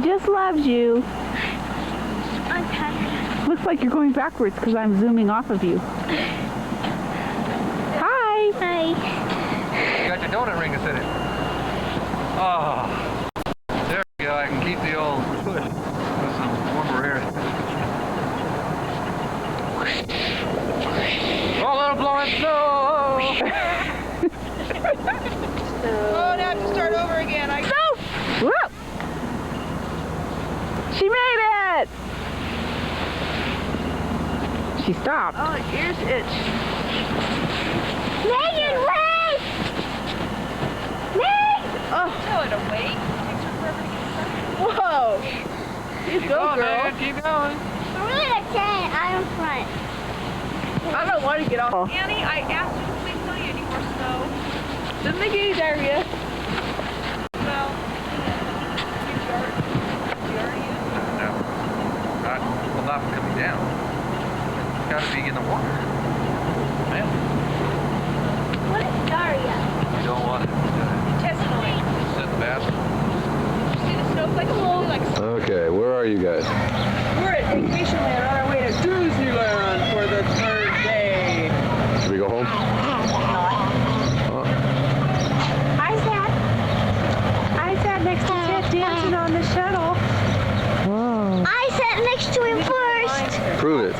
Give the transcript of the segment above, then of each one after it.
just loves you. I'm tired. Looks like you're going backwards because I'm zooming off of you. Hi. Hi. You got your donut ring to sit in. Oh, there we go. I can keep the old push with some warmer air. Oh, let it blow it slow. Oh, now I have to start over again. No! Whoa! She made it! She stopped. Oh, my ears itch. Megan, wait! Meg! Oh, tell her to wait. It takes her forever to get started. Whoa! You Keep go, going, girl. man. Keep going. I'm really excited. I'm in front. I don't want to get off. Oh. Annie, I asked you to please tell you any more snow. Didn't they get you diarrhea? Well, No. Not coming down. It's got to be in the water. Man, What is Daria? you don't want it. intestinally. Sit in the bathroom. Did you see the snowflakes? Really like Okay, where are you guys? we're at Vacationland on our way to Disneyland for the third day. Should we go home? I sat next to Ted dancing on the shuttle. I sat next to him first. Prove it.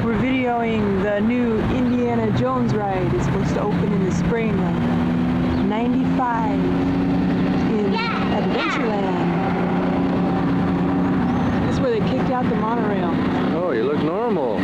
We're videoing the new Indiana Jones ride. It's supposed to open in the spring of '95 in Adventureland. This is where they kicked out the monorail. Oh, you look normal.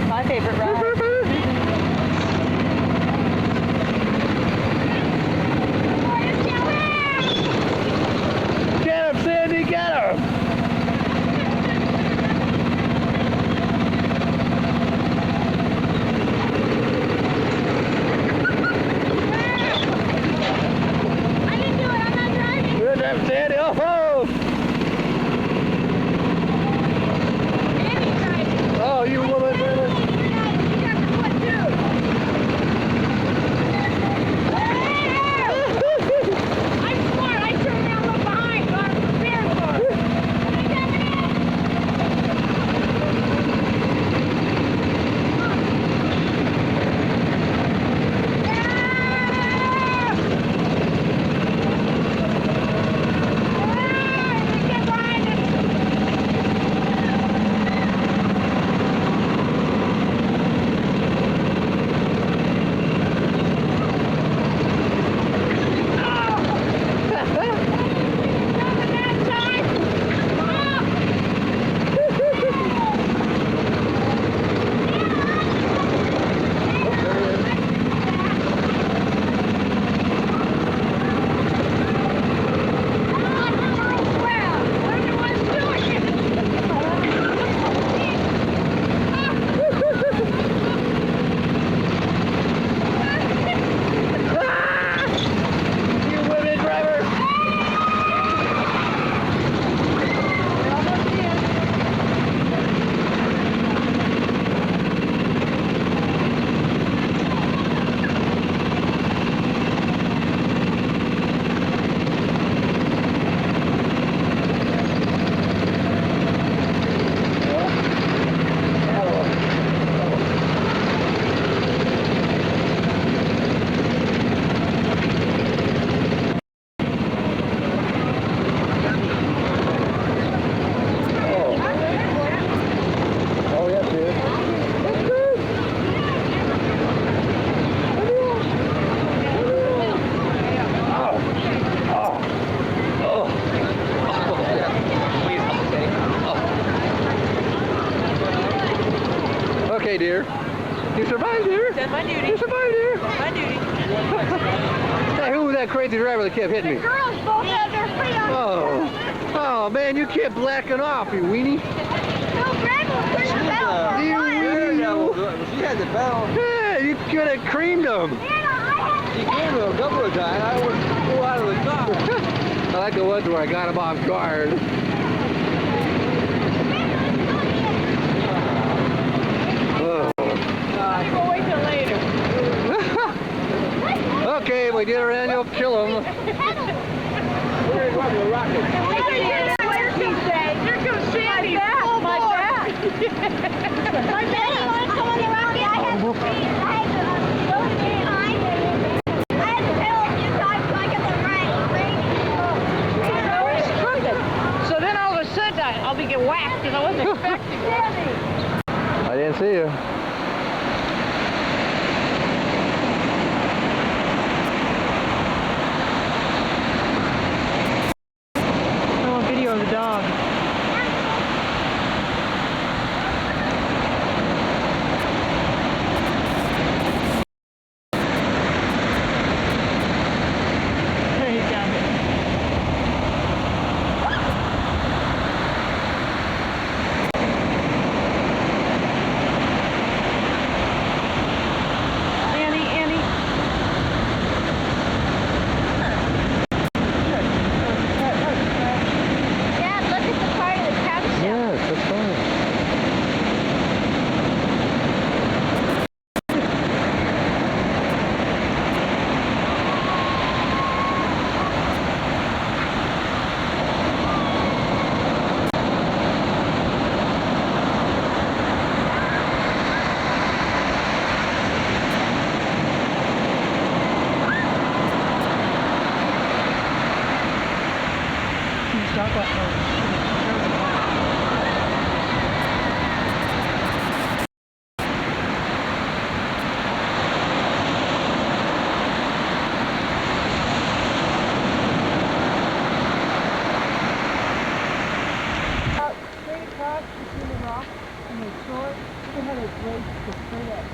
My favorite ride. Get him, Sandy, get him! I didn't do it. I'm not driving. Good job, Sandy. Oh, ho! Andy's driving. Oh, you woman, woman. You got the foot too. I'm smart. I turned around, look behind, so I'm prepared for it. Get behind us. You women driver. Oh, yes, dude. That's good. Okay, dear. You survived, dear. Done my duty. You survived, dear. My duty. Hey, who was that crazy driver that kept hitting me? Girls both have their feet on Oh. Oh, man, you kept blacking off, you weenie. No, Greg will push the bell for You a while. weenie. She had the bell. Yeah, you could have creamed him. She came to a couple of times. I wouldn't go out of the car. I like the ones where I got him off guard. Oh. We'll wait till later. Okay, we did our annual kill him. We're going to rock it. Where's he say? Here comes Sandy. My back. My daddy wants to on the Rocky. I had to go behind it. I had to pedal a few times so I get the right. So then all of a sudden I'll be get whacked because I wasn't expecting it. I didn't see you. I want video of the dog. There you go. Straight across between the rock and the shore, you can have a break to straight up.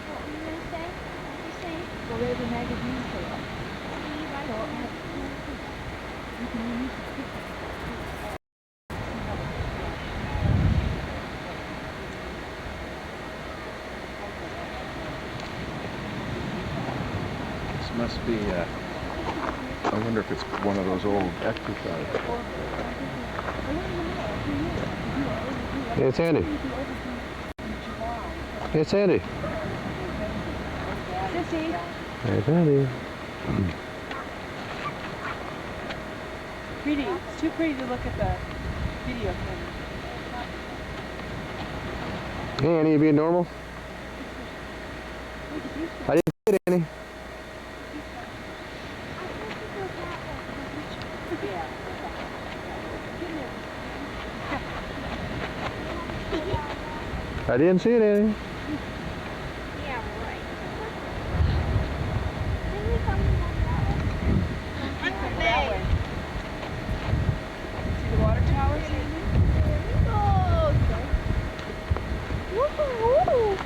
What were you going to say? What were you saying? Well, there's a magazine sale. So you can use the This must be, I wonder if it's one of those old exercise. Hey, it's Andy. Hey, it's Andy. Sissy. Hey, it's Andy. Pretty. It's too pretty to look at the video camera. Hey, Andy, you being normal? I didn't see it, Andy. I didn't see it, Andy. Yeah, right. Then we come that way. See the water tower, Sandy? Oh, okay. Woohoo!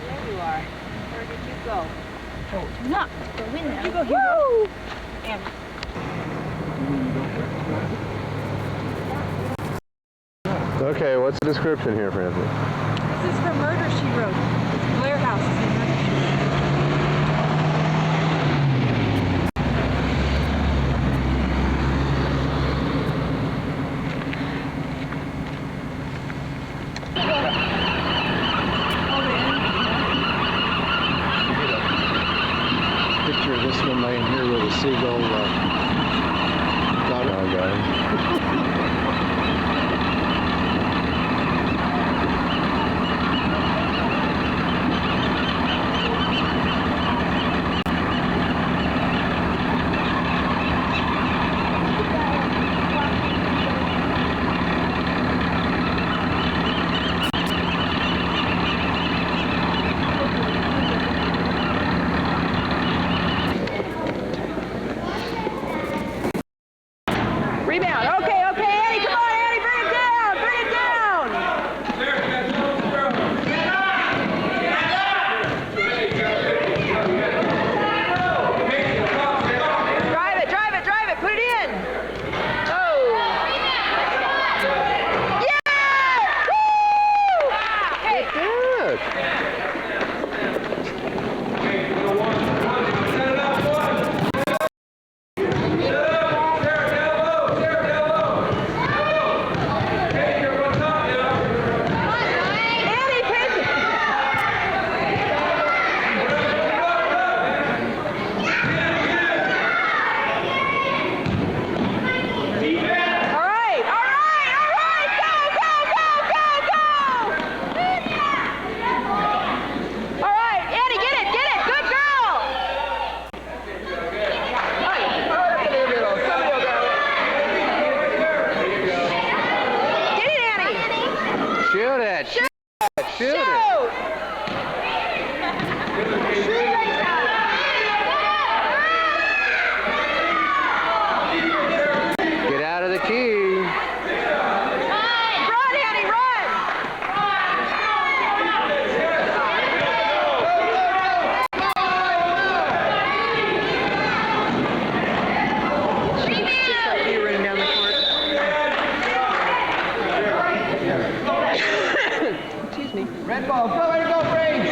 There you are. Where did you go? Not the window. You go here. Woo! And Okay, what's the description here, Francie? this is from Murder, She Wrote. It's Blair House. It's in Murder, She Wrote. Picture of this one laying here with a seagull. Got it. Oh, God. Rebound. Okay, okay, Eddie, come on, Eddie, bring it down, bring it down. Drive it, put it in. Oh. Yeah! Woo! Hey. Good. Eddie, pitch it. All right, go, go, go, go, go! All right, Eddie, get it, good girl! Get it, Annie! Shoot it. Shoot it. Shoot it. Get out of the key. Run, Annie, run! Just like you running down the court. Excuse me. Red ball. Go, way to go, Braves!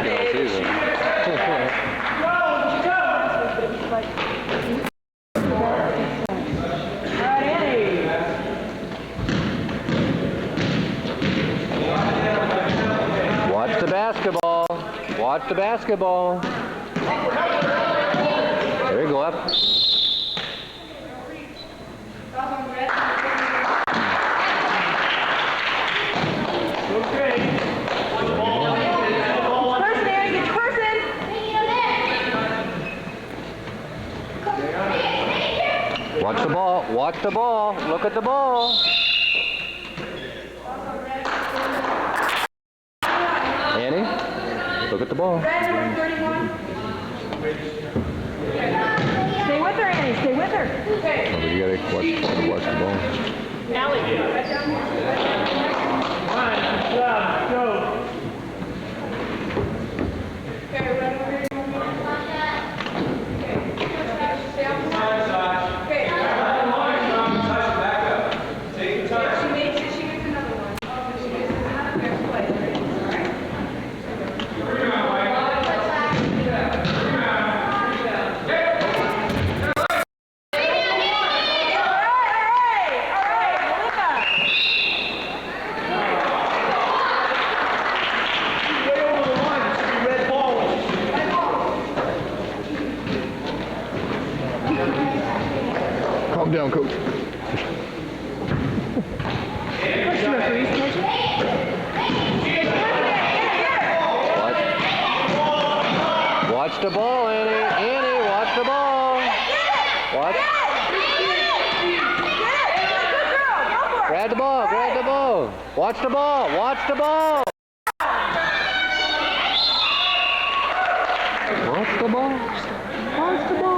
Oh, Jesus. All right, Annie. Watch the basketball. Watch the basketball. There you go up. Person, Annie, get your person. Watch the ball. Watch the ball. Look at the ball. Annie, look at the ball. Stay with her, Annie. Stay with her. Oh, you gotta watch the ball. Calm down, coach. Watch the ball, Annie. Annie, watch the ball. Watch. Grab the ball. Grab the ball. Watch the ball. Watch the ball. Watch the ball. Watch the ball.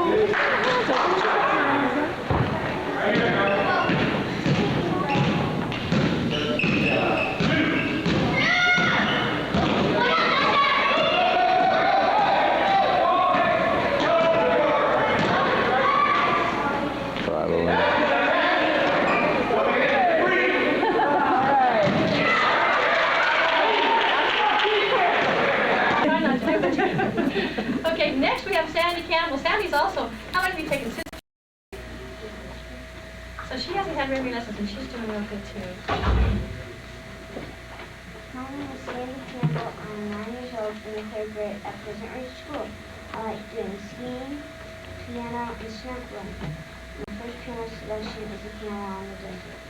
Okay, next we have Sandy Campbell. Sandy's also, how many have you taken? So she hasn't had very many lessons and she's doing real good too. My name is Sandy Campbell. I'm 9 years old in the 3rd grade at Pleasant Ridge School. I like doing skiing, piano, and snorkeling. My first piano lesson is a piano on the desert.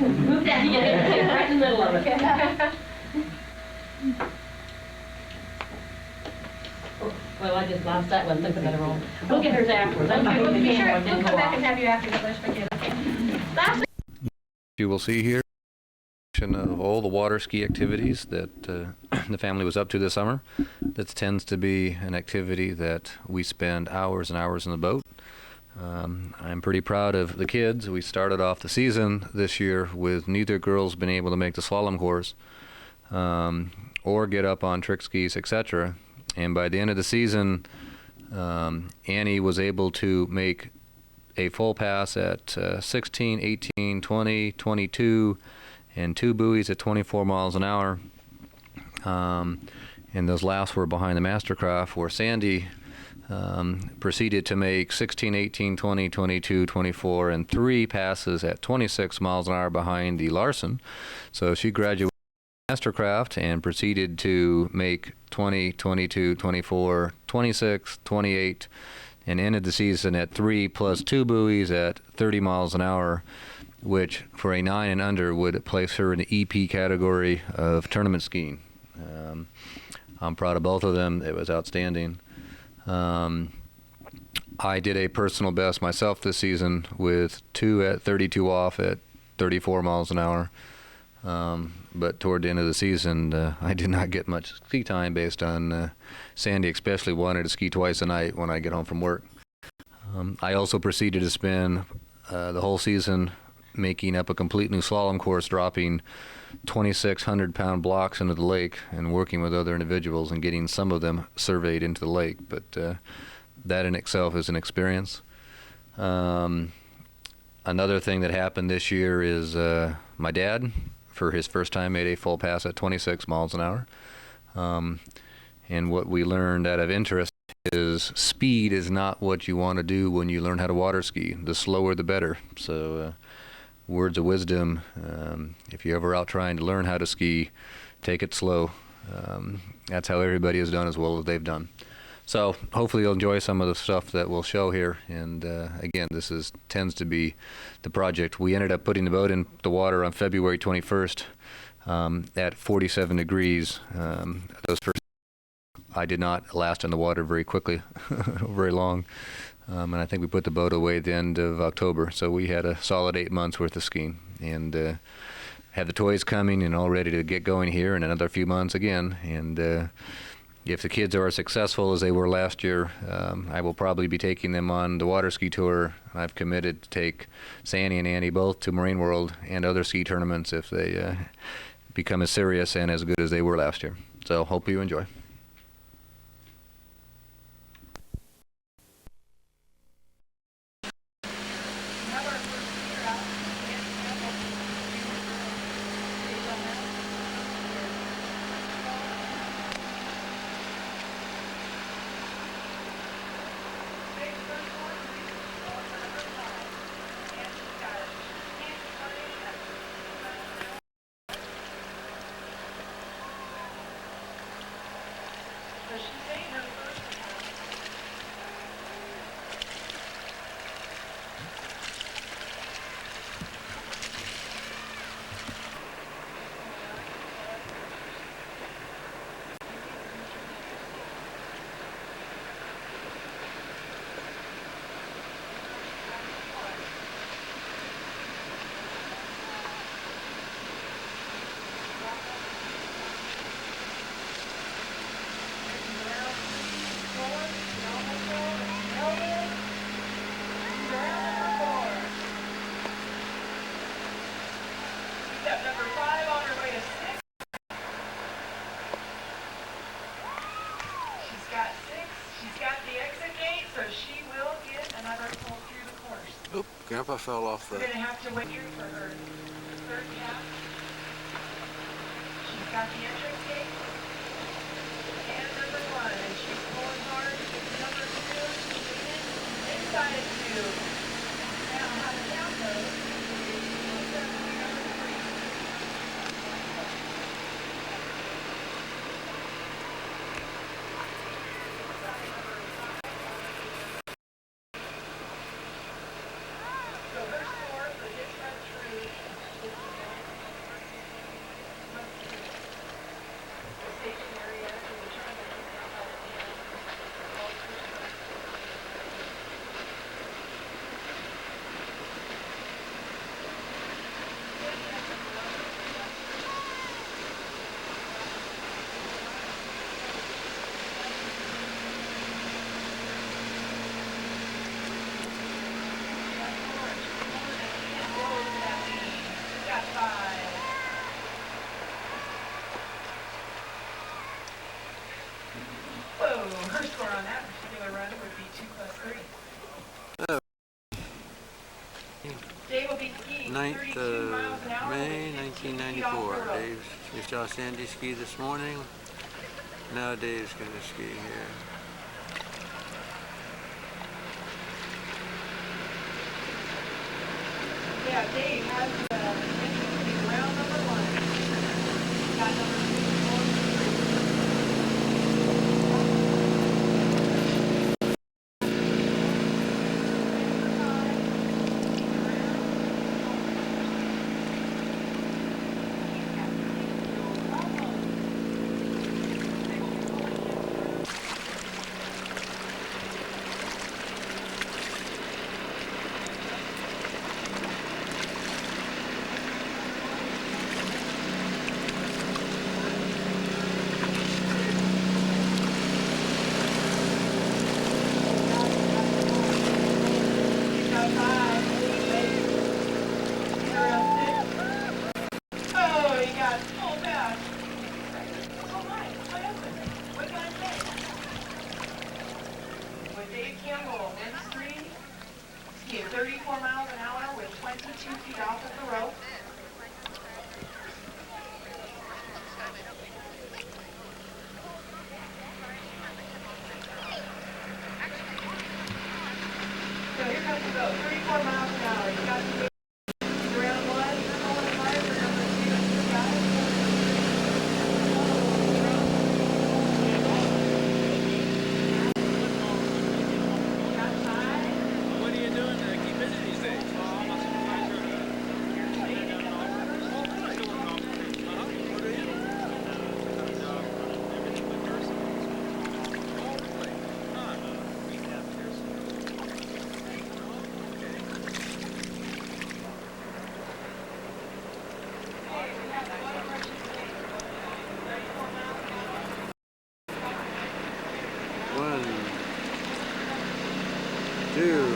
Move that, yeah, right in the middle of it. Well, I just lost that one, look at that wrong. We'll get hers afterwards. Okay, we'll be sure, we'll come back and have you after the first weekend, okay? Last You will see here of all the water ski activities that the family was up to this summer. That tends to be an activity that we spend hours and hours in the boat. I'm pretty proud of the kids. We started off the season this year with neither girls being able to make the slalom course or get up on trick skis, etc. And by the end of the season, Annie was able to make a full pass at 16, 18, 20, 22, and 2 buoys at 24 miles an hour. And those last were behind the Mastercraft, where Sandy proceeded to make 16, 18, 20, 22, 24, and 3 passes at 26 miles an hour behind the Larson. So she graduated Mastercraft and proceeded to make 20, 22, 24, 26, 28, and ended the season at 3 plus 2 buoys at 30 miles an hour, which for a 9 and under would place her in the EP category of tournament skiing. I'm proud of both of them. It was outstanding. I did a personal best myself this season with 2 at 32 off at 34 miles an hour. But toward the end of the season, I did not get much ski time based on Sandy especially wanted to ski twice a night when I get home from work. I also proceeded to spend the whole season making up a complete new slalom course, dropping 2,600-pound blocks into the lake and working with other individuals and getting some of them surveyed into the lake. But that in itself is an experience. Another thing that happened this year is my dad, for his first time, made a full pass at 26 miles an hour. And what we learned out of interest is speed is not what you want to do when you learn how to water ski. The slower, the better. So words of wisdom, if you're ever out trying to learn how to ski, take it slow. That's how everybody has done as well as they've done. So hopefully you'll enjoy some of the stuff that we'll show here. And again, this tends to be the project. We ended up putting the boat in the water on February 21st at 47 degrees. Those first, I did not last in the water very quickly, very long. And I think we put the boat away at the end of October. So we had a solid 8 months worth of skiing, and have the toys coming and all ready to get going here in another few months again. And if the kids are as successful as they were last year, I will probably be taking them on the water ski tour. I've committed to take Sandy and Annie both to Marine World and other ski tournaments if they become as serious and as good as they were last year. So hope you enjoy. Oop, Grandpa fell off the... We're going to have to wait here for her third cap. She's got the entrance gate and number 1, and she's pulling hard. Number 2, she's inside of 2. Now, how the down goes. Her score on that particular run would be 2 plus 3. Dave will be skiing 9th 32 miles an hour. May 19 1994. We saw Sandy ski this morning. Now Dave's going to ski here. Yeah, Dave has round number 1. Got number 34 miles an hour with 22 feet off of the rope. So here comes the boat, 34 miles an hour. You got to be round 1, you're going hard for number 2. You got it. What are you doing to keep busy these days? One, two.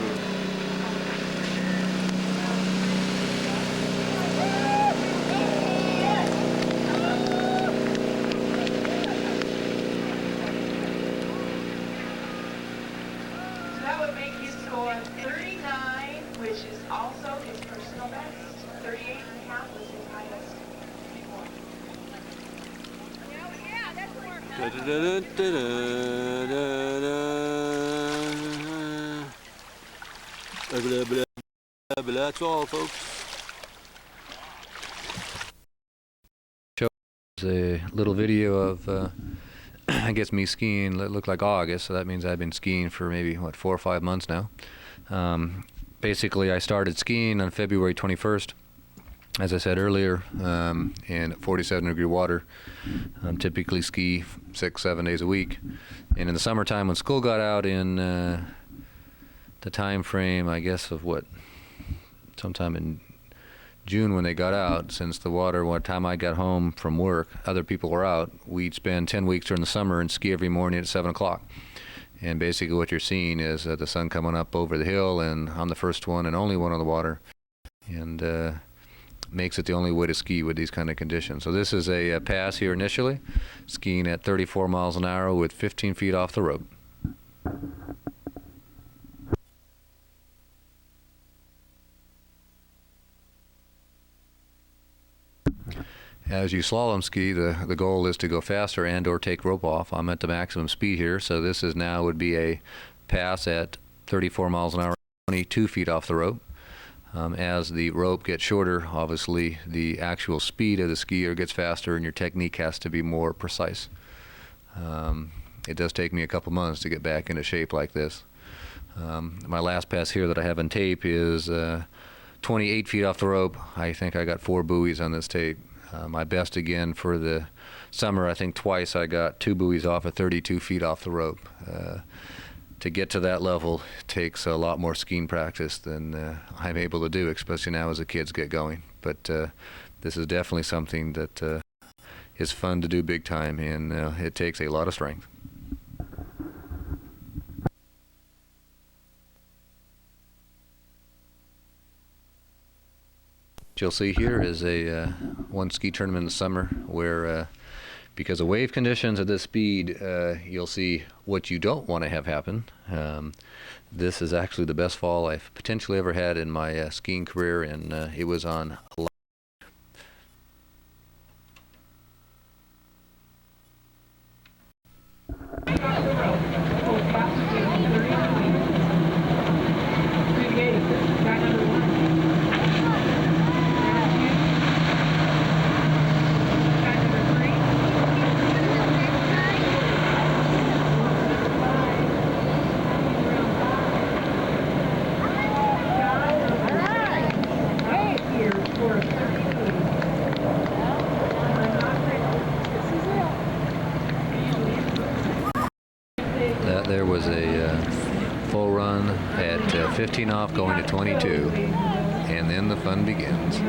So that would make his score 39, which is also his personal best. 38 and a half was his highest. Blah, blah, blah, blah, blah. That's all, folks. A little video of, I guess, me skiing. It looked like August, so that means I've been skiing for maybe, 4 or 5 months now. Basically, I started skiing on February 21st, as I said earlier, in 47-degree water. Typically ski 6-7 days a week. And in the summertime, when school got out in the time frame, I guess, of sometime in June when they got out, since the water, one time I got home from work, other people were out, we'd spend 10 weeks during the summer and ski every morning at 7 o'clock. And basically what you're seeing is the sun coming up over the hill, and I'm the first one and only one on the water, and makes it the only way to ski with these kind of conditions. So this is a pass here initially, skiing at 34 miles an hour with 15 feet off the rope. As you slalom ski, the goal is to go faster and or take rope off. I'm at the maximum speed here, so this is now would be a pass at 34 miles an hour, 22 feet off the rope. As the rope gets shorter, obviously the actual speed of the skier gets faster and your technique has to be more precise. It does take me a couple months to get back into shape like this. My last pass here that I have on tape is 28 feet off the rope. I think I got 4 buoys on this tape. My best again for the summer, I think twice I got 2 buoys off at 32 feet off the rope. To get to that level takes a lot more skiing practice than I'm able to do, especially now as the kids get going. But this is definitely something that is fun to do big time, and it takes a lot of strength. What you'll see here is a one ski tournament in the summer where because of wave conditions at this speed, you'll see what you don't want to have happen. This is actually the best fall I've potentially ever had in my skiing career, and it was on There was a full run at 15 off going to 22, and then the fun begins.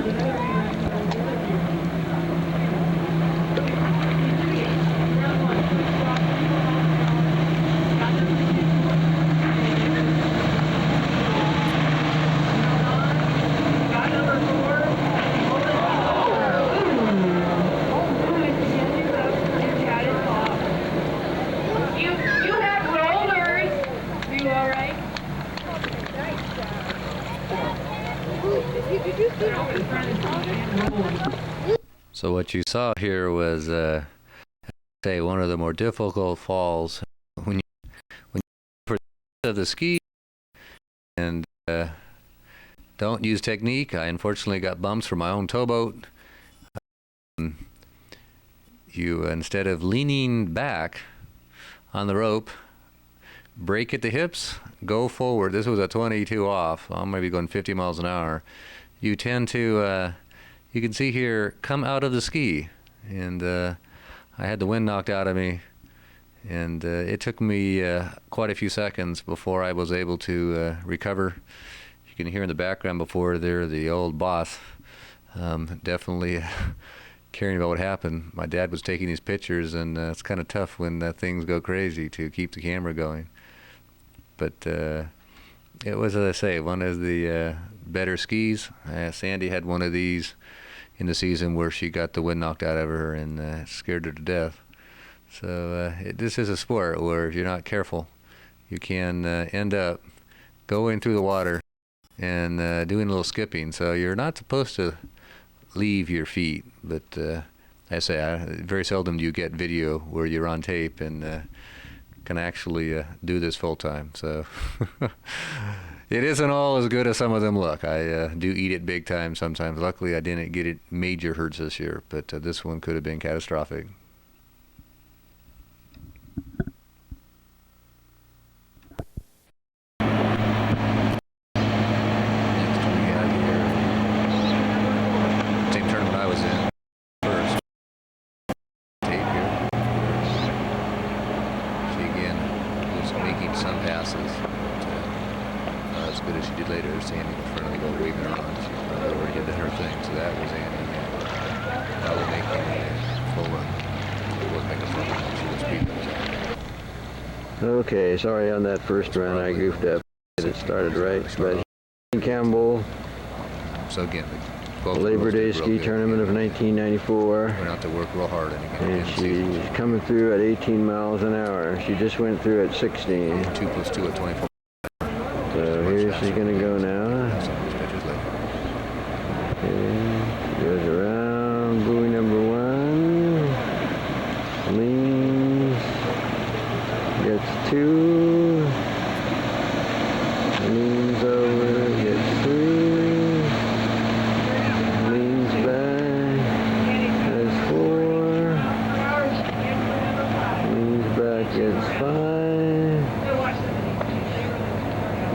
You have rollers. Are you all right? So what you saw here was, say, one of the more difficult falls when you for the ski and don't use technique. I unfortunately got bumps from my own towboat. You, instead of leaning back on the rope, brake at the hips, go forward. This was a 22 off. I'm maybe going 50 miles an hour. You tend to, you can see here, come out of the ski. And I had the wind knocked out of me. And it took me quite a few seconds before I was able to recover. You can hear in the background before there the old boss definitely caring about what happened. My dad was taking these pictures, and it's kind of tough when things go crazy to keep the camera going. But it was, as I say, one of the better skis. Sandy had one of these in the season where she got the wind knocked out of her and scared her to death. So this is a sport where if you're not careful, you can end up going through the water and doing a little skipping. So you're not supposed to leave your feet, but I say very seldom do you get video where you're on tape and can actually do this full time. So it isn't all as good as some of them look. I do eat it big time sometimes. Luckily, I didn't get it major hurts this year, but this one could have been catastrophic. Okay, sorry on that first run I goofed up. It started right, but Campbell, so again, Labor Day ski tournament of 1994. Went out to work real hard, and she's coming through at 18 miles an hour. She just went through at 16. 2 + 2 at 24. So here she's going to go now. Okay, she goes around buoy number 1. Leans. Gets 2. Leans over. Gets 3. Leans back. Has 4. Leans back. Gets 5.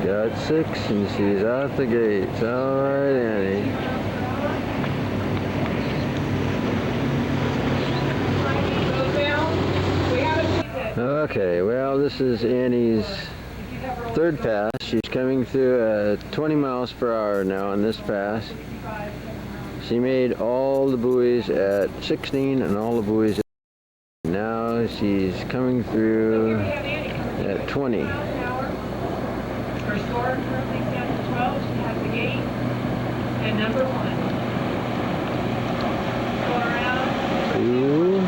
Got 6, and she's out the gates. All right, Annie. Okay, well, this is Annie's third pass. She's coming through at 20 miles per hour now on this pass. She made all the buoys at 16 and all the buoys at 18. Now she's coming through at 20. Her score currently stands at 12. She has the gate and number 1. Go around. 2.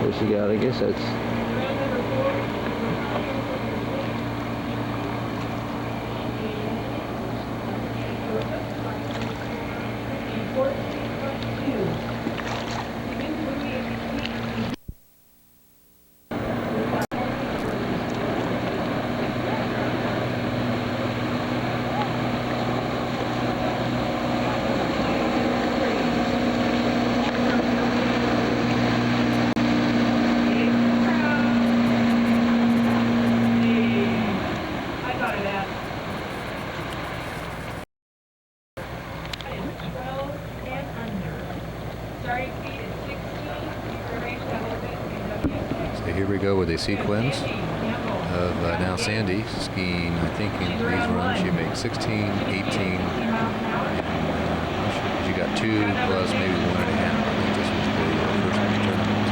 So she got, I guess that's the sequence of now Sandy skiing. I think in these runs she makes 16, 18, and she got 2 plus maybe 1.5. I think this was the first tournament.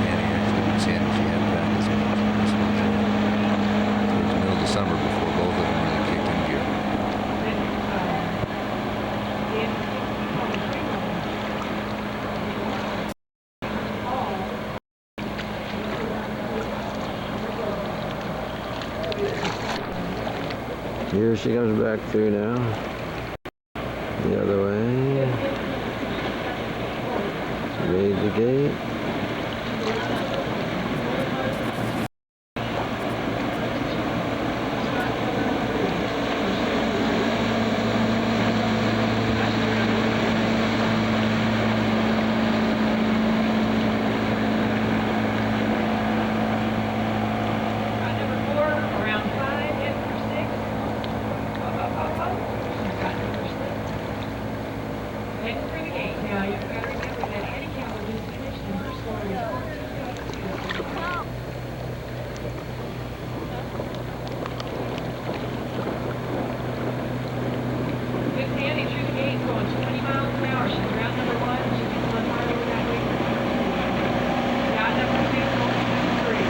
Annie actually, Sandy, she had practice with this one. Towards the middle of the summer before both of them really kicked in gear. Here she comes back through now. The other way. Made the gate. Number 4, around 5, in for 6. Heading through the gate now. You've got to remember that handicap will just finish the first one. With Sandy through the gate going 20 miles an hour. She's round number 1. She gets on fire over that way. Got number 2, going 3.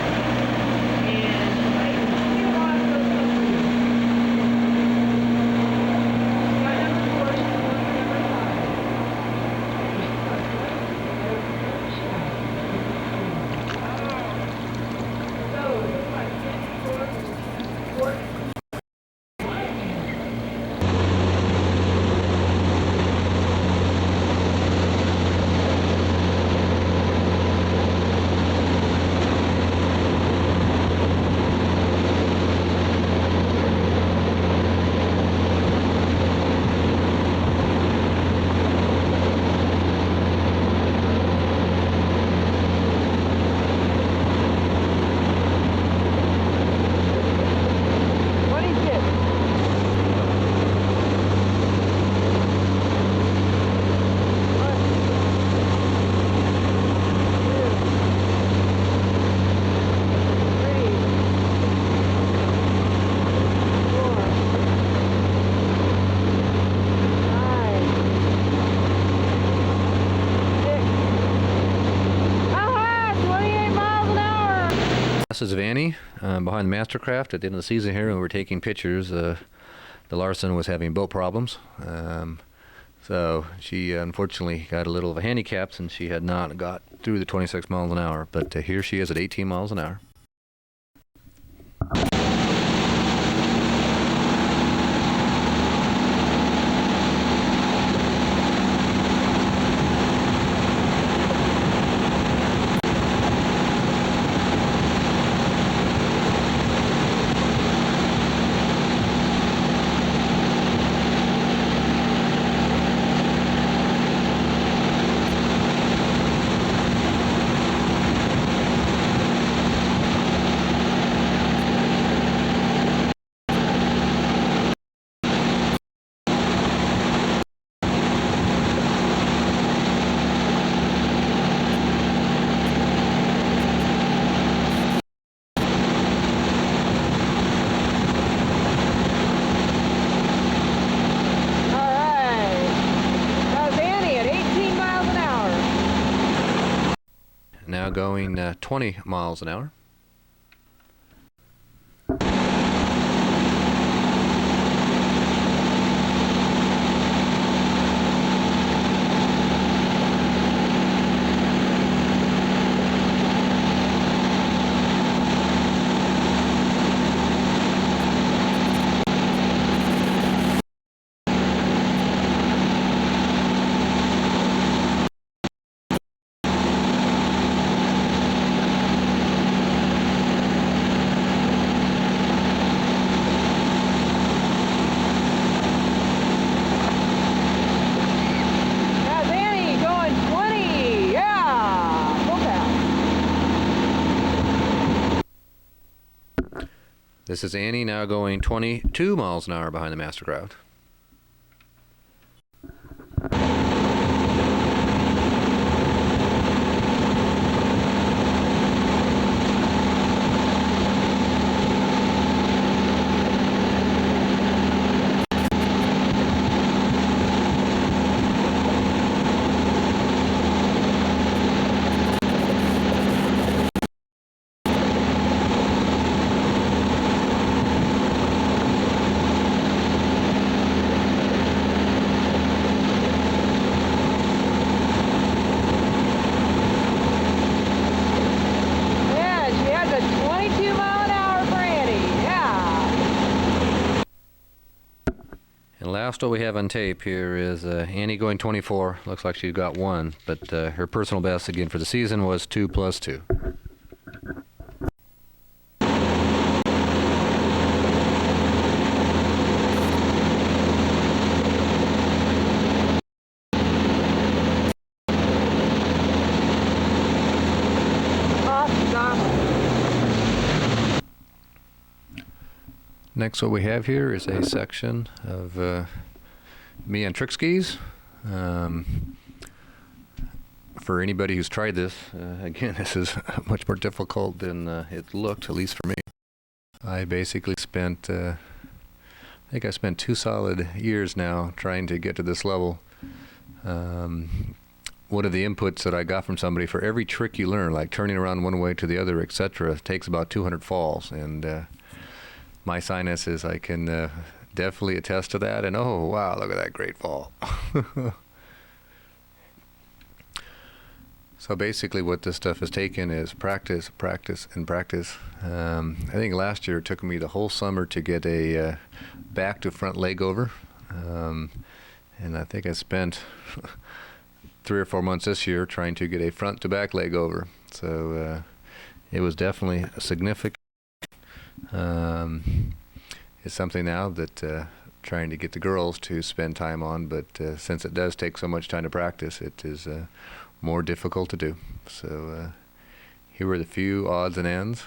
And she's like, you want to go so free. Got number 4. She's going for number 5. So, it looks like Sandy 4. This is Vanny behind the Mastercraft at the end of the season here, and we were taking pictures. The Larson was having boat problems, so she unfortunately got a little of a handicap since she had not got through the 26 miles an hour. But here she is at 18 miles an hour. Now going 20 miles an hour. This is Annie now going 22 miles an hour behind the Mastercraft. last what we have on tape here is Annie going 24. Looks like she's got one, but her personal best again for the season was 2 + 2. Next, what we have here is a section of me on trick skis. For anybody who's tried this, again, this is much more difficult than it looked, at least for me. I basically spent, I think I spent 2 solid years now trying to get to this level. One of the inputs that I got from somebody, for every trick you learn, like turning around one way to the other, etc., takes about 200 falls. And my sinuses, I can definitely attest to that. And oh, wow, look at that great fall. So basically what this stuff has taken is practice, practice, and practice. I think last year it took me the whole summer to get a back to front leg over. And I think I spent 3 or 4 months this year trying to get a front to back leg over. So it was definitely a significant. It's something now that trying to get the girls to spend time on, but since it does take so much time to practice, it is more difficult to do. So here were the few odds and ends.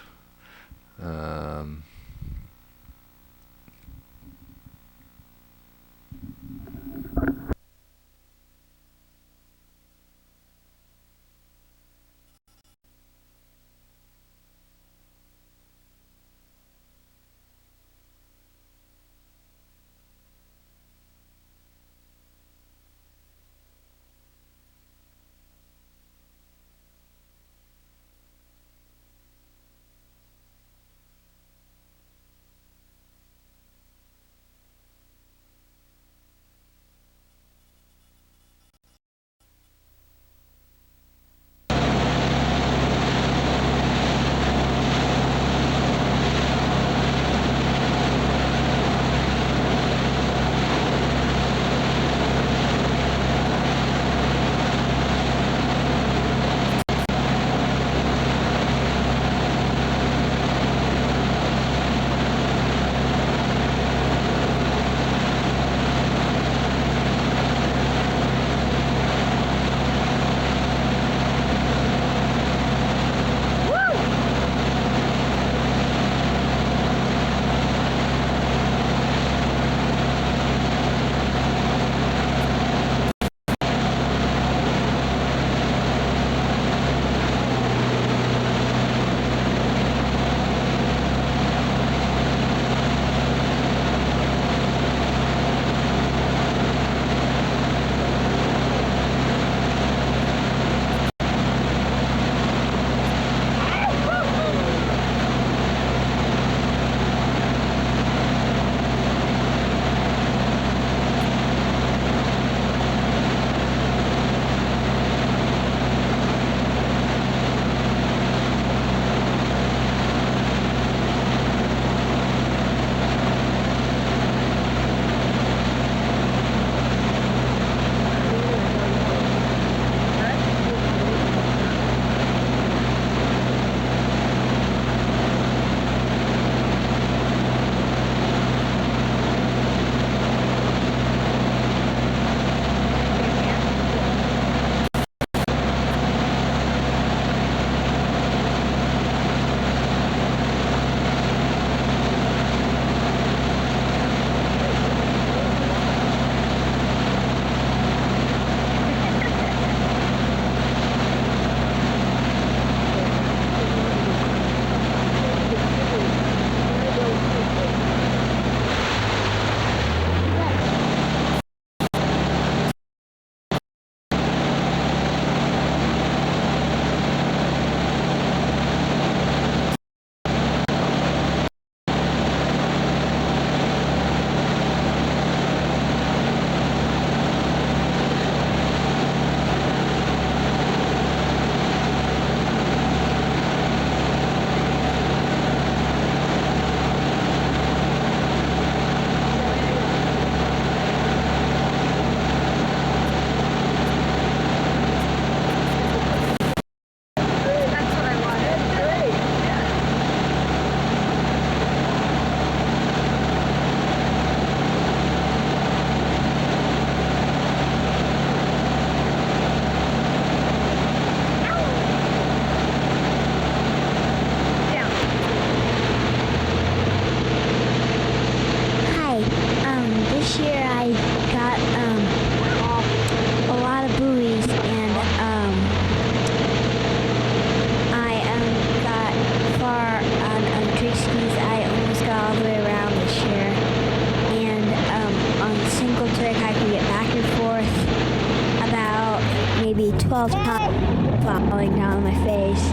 all the time, falling down on my face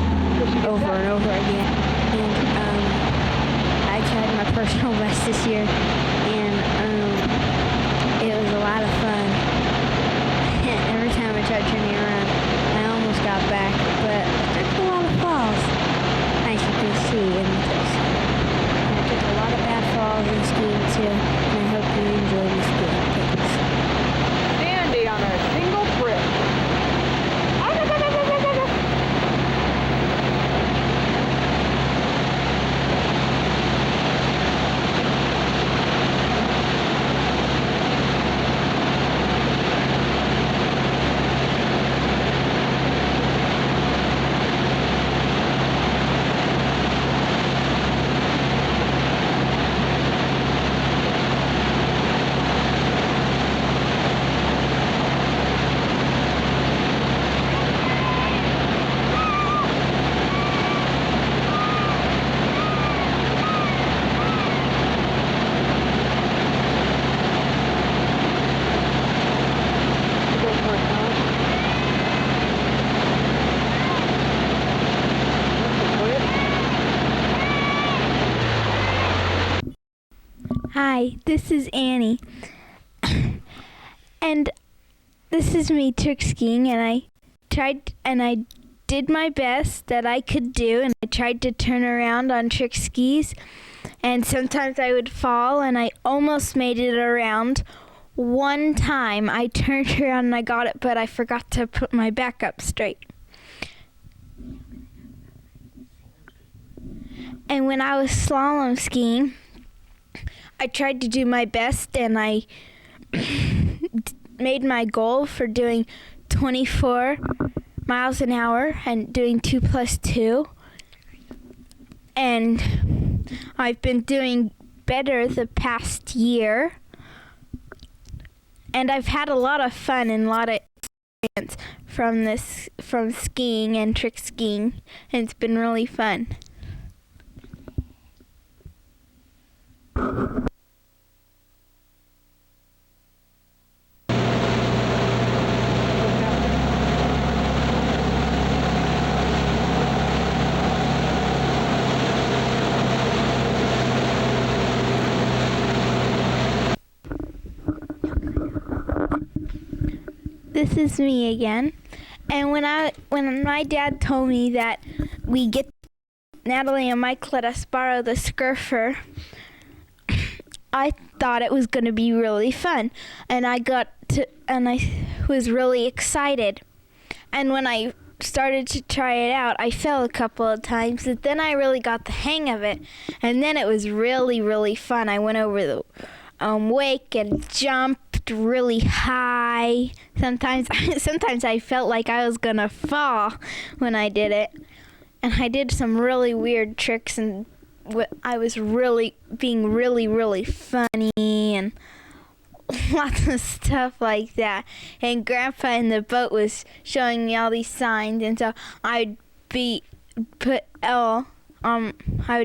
over and over again. And I tried my personal best this year, and it was a lot of fun. Every time I tried turning around, I almost got back, but there's a lot of falls, as you can see in the picture. I took a lot of bad falls in skiing too, and I hope you enjoy the skiing. Thanks. Sandy on a single trip. Hi, this is Annie. And this is me trick skiing, and I did my best that I could do, and I tried to turn around on trick skis, and sometimes I would fall, and I almost made it around. One time I turned around and I got it, but I forgot to put my back up straight. And when I was slalom skiing, I tried to do my best, and I made my goal for doing 24 miles an hour and doing 2 + 2. And I've been doing better the past year. And I've had a lot of fun and a lot of experience from skiing and trick skiing, and it's been really fun. This is me again. And when my dad told me that Natalie and Mike let us borrow the Scurfer, I thought it was going to be really fun, and I was really excited. And when I started to try it out, I fell a couple of times, but then I really got the hang of it, and then it was really, really fun. I went over the wake and jumped really high. Sometimes I felt like I was going to fall when I did it. And I did some really weird tricks, and I was being really funny and lots of stuff like that. And Grandpa in the boat was showing me all these signs, and so I would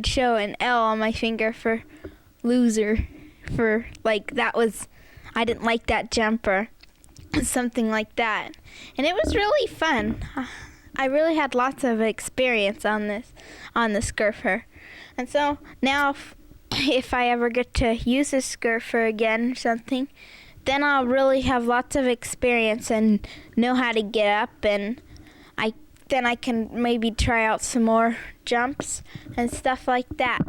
show an L on my finger for loser, for like I didn't like that jumper, something like that. And it was really fun. I really had lots of experience on the Scurfer. And so now if I ever get to use a Scurfer again or something, then I'll really have lots of experience and know how to get up, and then I can maybe try out some more jumps and stuff like that.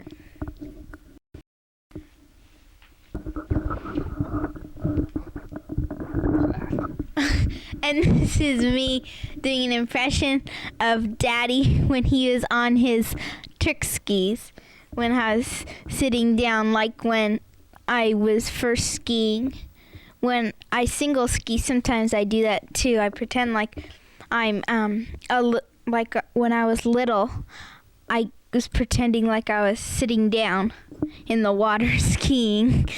And this is me doing an impression of Daddy when he was on his trick skis, when I was sitting down, like when I was first skiing. When I single ski, sometimes I do that too. I pretend like I'm like when I was little, I was pretending like I was sitting down in the water skiing.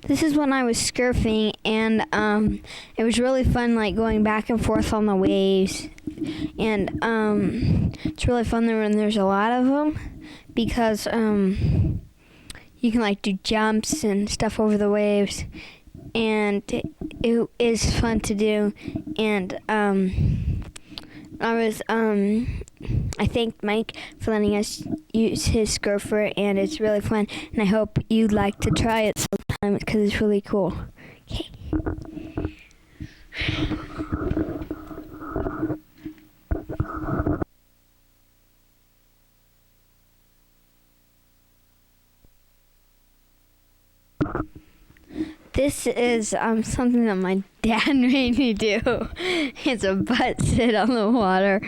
This is when I was surfing, and it was really fun, like going back and forth on the waves. And it's really fun when there's a lot of them, because you can like do jumps and stuff over the waves, and it is fun to do. And I thanked Mike for letting us use his gopher, and it's really fun. And I hope you'd like to try it sometime because it's really cool. Okay. This is something that my dad made me do. It's a butt sit on the water.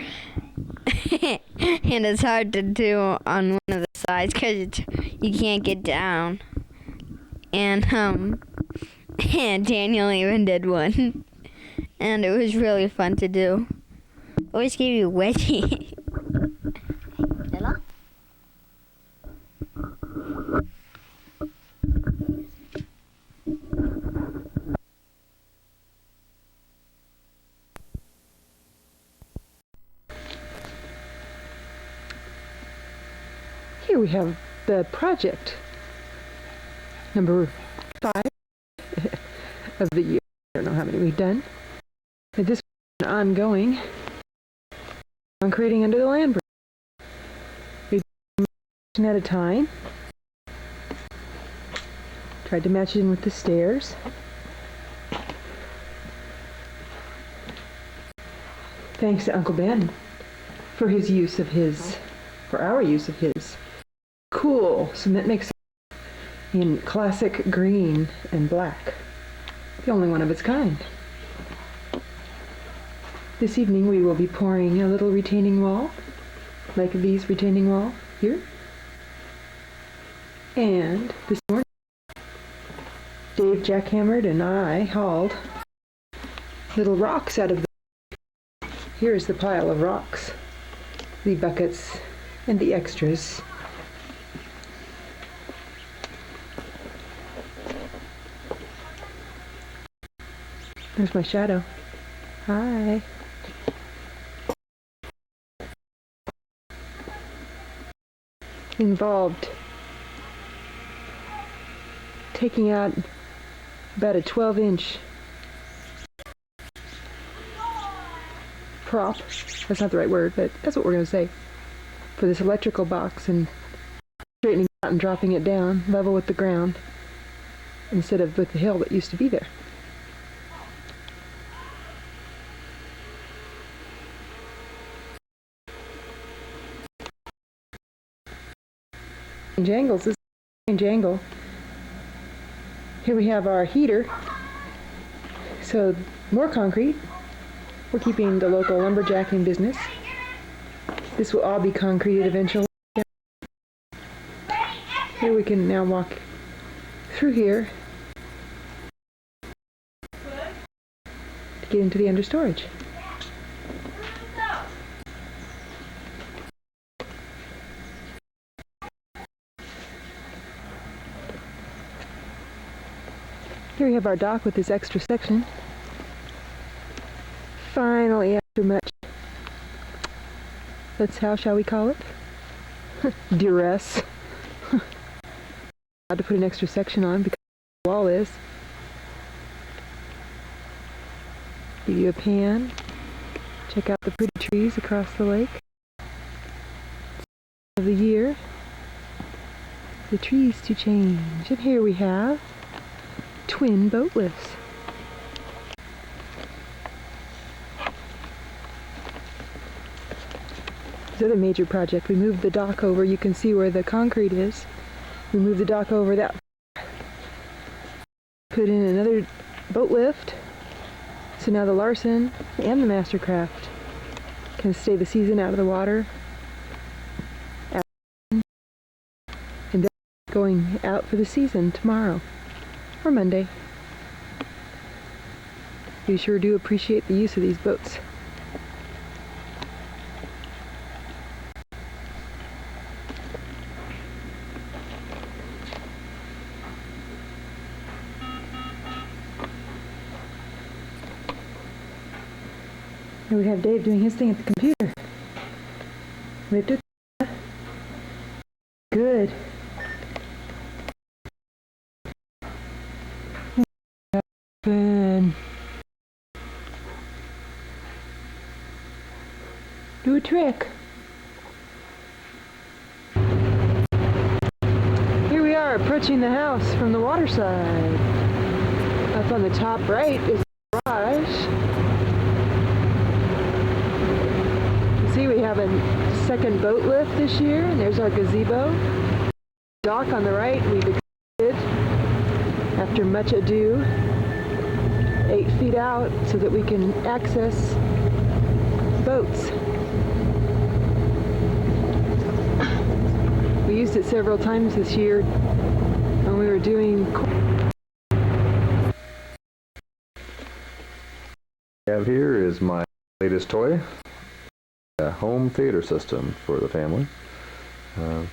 And it's hard to do on one of the sides because you can't get down. And and Daniel even did one. And it was really fun to do. Always gave you a wedgie. Ella? Here we have the project number 5 of the year. I don't know how many we've done. But this is ongoing concreting under the land bridge. We've done at a time. Tried to match it in with the stairs. Thanks to Uncle Ben for his use of his, for our use of his cool cement mix in classic green and black. The only one of its kind. This evening we will be pouring a little retaining wall, like these retaining wall here. And this morning, Dave jackhammered and I hauled little rocks out of the... Here's the pile of rocks, the buckets, and the extras. There's my shadow. Hi. Involved taking out about a 12-inch prop. That's not the right word, but that's what we're going to say. For this electrical box, and straightening it out and dropping it down level with the ground instead of with the hill that used to be there. Angles, this is a angle. Here we have our heater. So more concrete. We're keeping the local lumberjacking business. This will all be concreted eventually. Here we can now walk through here to get into the understorage. Here we have our dock with this extra section. Finally, after much, how shall we call it? Duress. Had to put an extra section on because the wall is. Give you a pan. Check out the pretty trees across the lake. Of the year. The trees to change. And here we have twin boat lifts. This other major project, we moved the dock over. You can see where the concrete is. We moved the dock over that. Put in another boat lift. So now the Larson and the Mastercraft can stay the season out of the water. And they're going out for the season tomorrow. Or Monday. We sure do appreciate the use of these boats. Here we have Dave doing his thing at the computer. Good. do a trick. Here we are approaching the house from the water side. Up on the top right is the garage. You see we have a second boat lift this year, and there's our gazebo. Dock on the right we've extended after much ado 8 feet out so that we can access boats. We used it several times this year when we were doing. Have here is my latest toy, a home theater system for the family.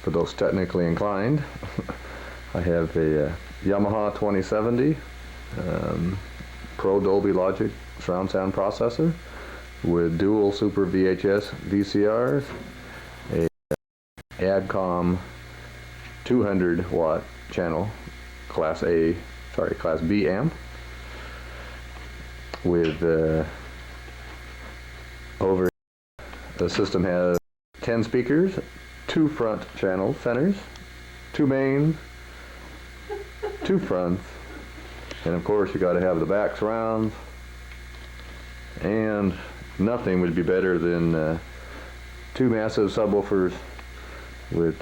For those technically inclined, I have a Yamaha 2070 Pro Dolby Logic surround sound processor with dual Super VHS VCRs, a Adcom 200 watt channel, Class B amp, with over the system has 10 speakers, 2 front channel centers, 2 mains, 2 fronts, and of course you got to have the back surrounds, and nothing would be better than 2 massive subwoofers with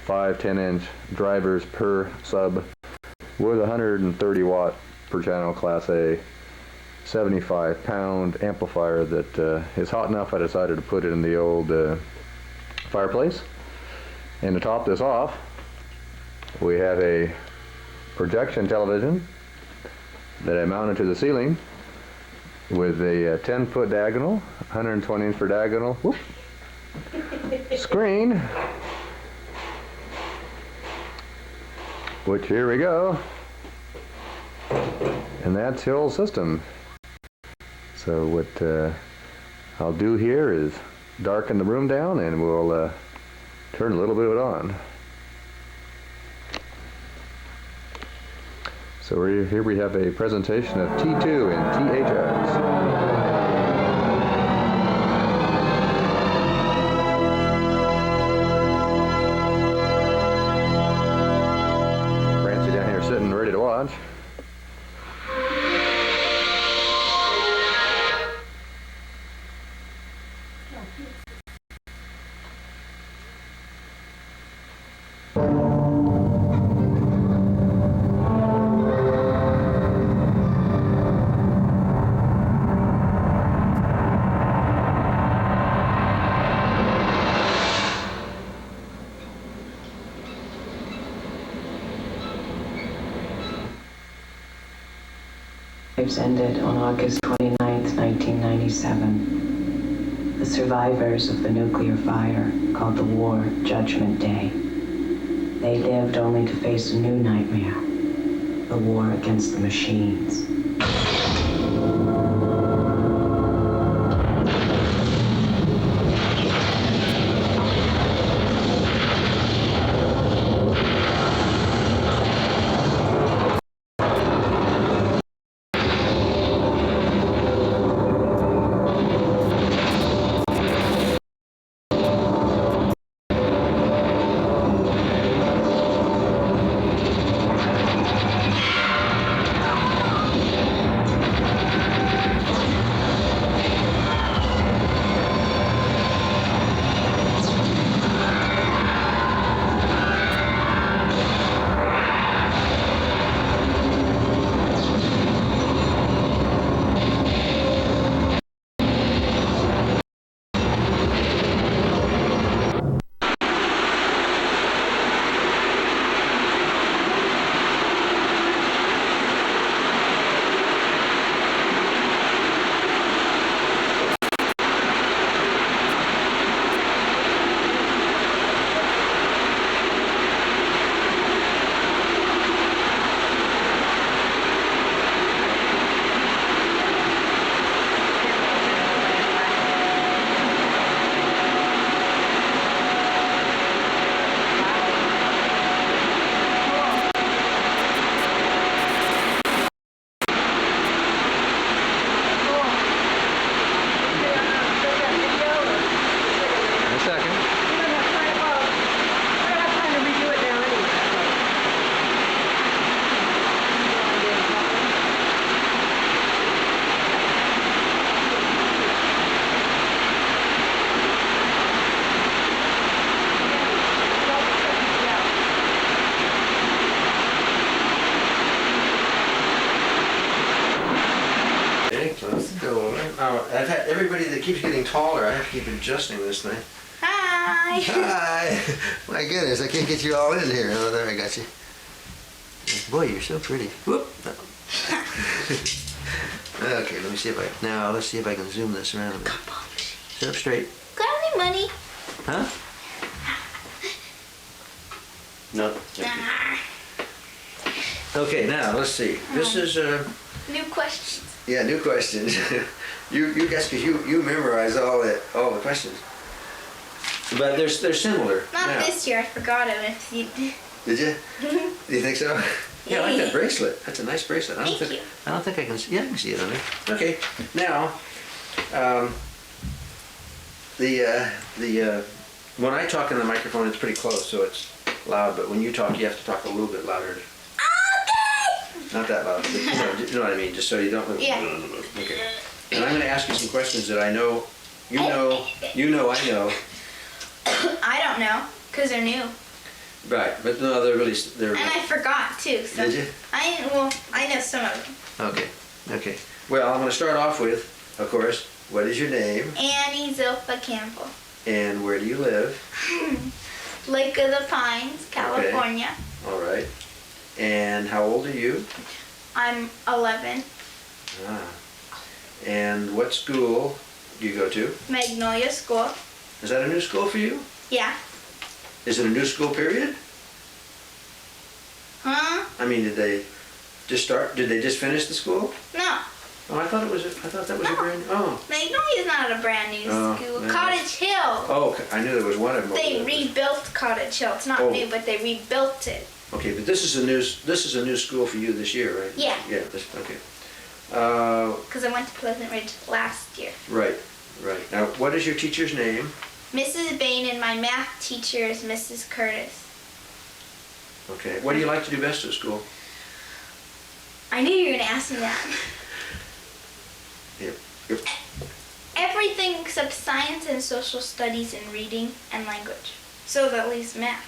5 10-inch drivers per sub with 130 watt per channel Class A 75-pound amplifier that is hot enough I decided to put it in the old fireplace. And to top this off, we have a projection television that I mounted to the ceiling with a 10-foot diagonal, 120-inch per diagonal screen, which here we go, and that's the whole system. So what I'll do here is darken the room down and we'll turn a little bit of it on. So here we have a presentation of T2 and THX. Francie down here sitting ready to watch. Ended on August 29, 1997. The survivors of the nuclear fire called the war Judgment Day. They lived only to face a new nightmare, the war against the machines. I've had everybody that keeps getting taller. I have to keep adjusting this thing. Hi. Hi. My goodness, I can't get you all in here. Oh, there, I got you. Boy, you're so pretty. Whoop. Okay, let me see if I, now let's see if I can zoom this around a bit. Sit up straight. Got any money? Huh? No. Okay, now let's see. This is New questions. yeah, new questions. you guess because you memorize all the questions. But they're similar. Not now. this year. I forgot it. Did you? Do you think so? Yeah, I like that bracelet. That's a nice bracelet. Thank you. I don't think I can see. Yeah, I can see it on there. Okay, now, when I talk in the microphone, it's pretty close, so it's loud. But when you talk, you have to talk a little bit louder. Okay. Not that loud, but you know what I mean. Just so you don't. Yeah. Okay. And I'm going to ask you some questions that I know, I know. I don't know, because they're new. Right, but no, they're. And I forgot, too. So Did you? I know some of them. Okay. Well, I'm going to start off with, of course, what is your name? Annie Zilpha Campbell. And where do you live? Lake of the Pines, California. Okay. All right. And how old are you? I'm 11. Ah. And what school do you go to? Magnolia School. Is that a new school for you? Yeah. Is it a new school period? Huh? I mean, did they just start? Did they just finish the school? No. Oh, I thought that was a brand. Oh. Magnolia's not a brand new Oh, school. man. Cottage Hill. Oh, I knew there was one of them. They over there. rebuilt Cottage Hill. It's not Oh. new, but they rebuilt it. Okay, but this is a new school for you this year, right? Yeah. Yeah. Okay. Because I went to Pleasant Ridge last year. Right. Now, what is your teacher's name? Mrs. Bain and my math teacher is Mrs. Curtis. Okay. What do you like to do best at school? I knew you were going to ask me that. Yep. Everything except science and social studies and reading and language. So that leaves math.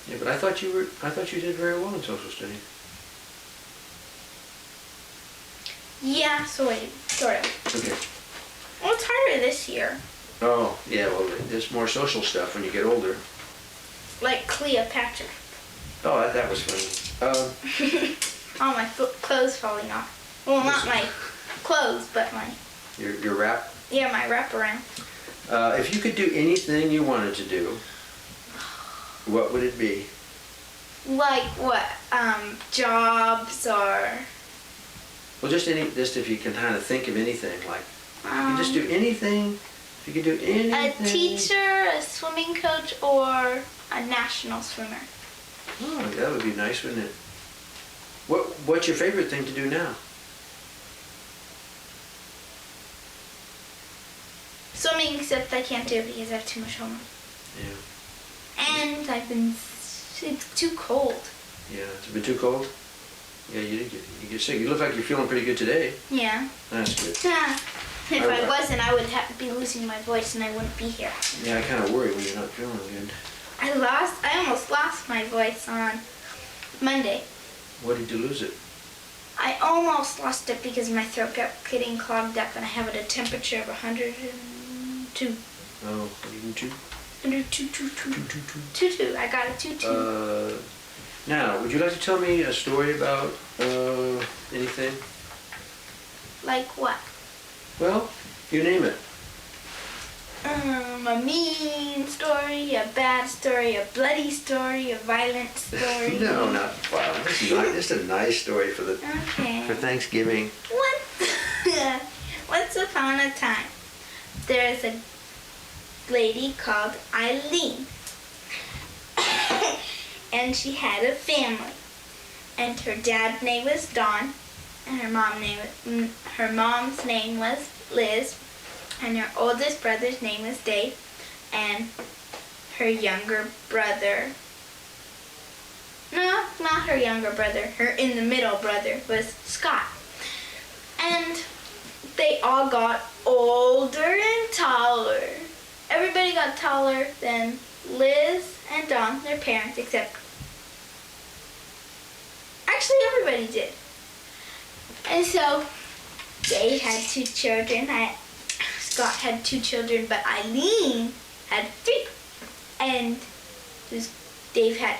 Yeah, but I thought you did very well in social studies. Yeah, sort of. Okay. Well, it's harder this year. Oh, yeah, well, there's more social stuff when you get older. Like Cleopatra. Oh, that was funny. All my clothes falling off. Well, not my clothes, but my... Your wrap? Yeah, my wraparound. If you could do anything you wanted to do, what would it be? Like what? Jobs or... Well, just if you can kind of think of anything, like, you could just do anything, if you could do anything. A teacher, a swimming coach, or a national swimmer. Oh, that would be nice, wouldn't it? What's your favorite thing to do now? Swimming, except I can't do it because I have too much homework. Yeah. And it's too cold. Yeah, it's been too cold? Yeah, you get sick. You look like you're feeling pretty good today. Yeah. That's good. If I wasn't, I would be losing my voice and I wouldn't be here. Yeah, I kind of worry when you're not feeling good. I almost lost my voice on Monday. What did you lose it? I almost lost it because my throat kept getting clogged up and I have it a temperature of 102. Oh, 102? 102. I got a 2-2. Now, would you like to tell me a story about anything? Like what? Well, you name it. A mean story, a bad story, a bloody story, a violent story. No, not violent. Just a nice story for Thanksgiving. Once upon a time, there's a lady called Eileen. And she had a family. And her dad's name was Don. And her mom's name was Liz. And her oldest brother's name was Dave. And her younger brother... No, not her younger brother. Her in the middle brother was Scott. And they all got older and taller. Everybody got taller than Liz and Don, their parents, except... Actually, everybody did. And so, they had 2 children. Scott had 2 children, but Eileen had 3. And Dave had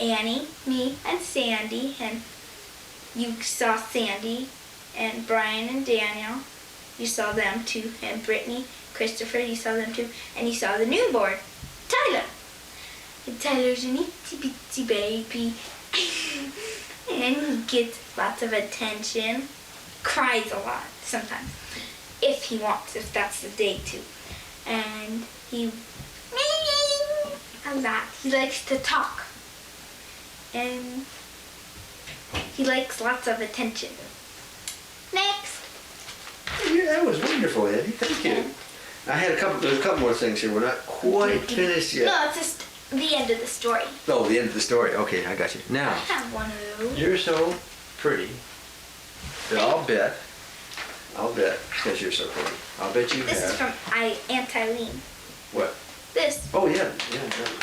Annie, me, and Sandy, and you saw Sandy, and Brian and Daniel, you saw them too, and Brittany, Christopher, you saw them too, and you saw the newborn, Tyler. And Tyler's an itsy bitsy baby, and he gets lots of attention, cries a lot sometimes, if he wants, if that's the day too, and he a lot. He likes to talk, and he likes lots of attention. Next. Yeah, that was wonderful, Eddie. Thank you. There's a couple more things here. We're not quite finished yet. No, it's just the end of the story. Oh, the end of the story. Okay, I got you. I Now, have one of those. you're so pretty that I'll bet, because you're so pretty, I'll bet you This is have, from Aunt Eileen. what? This. Oh, yeah.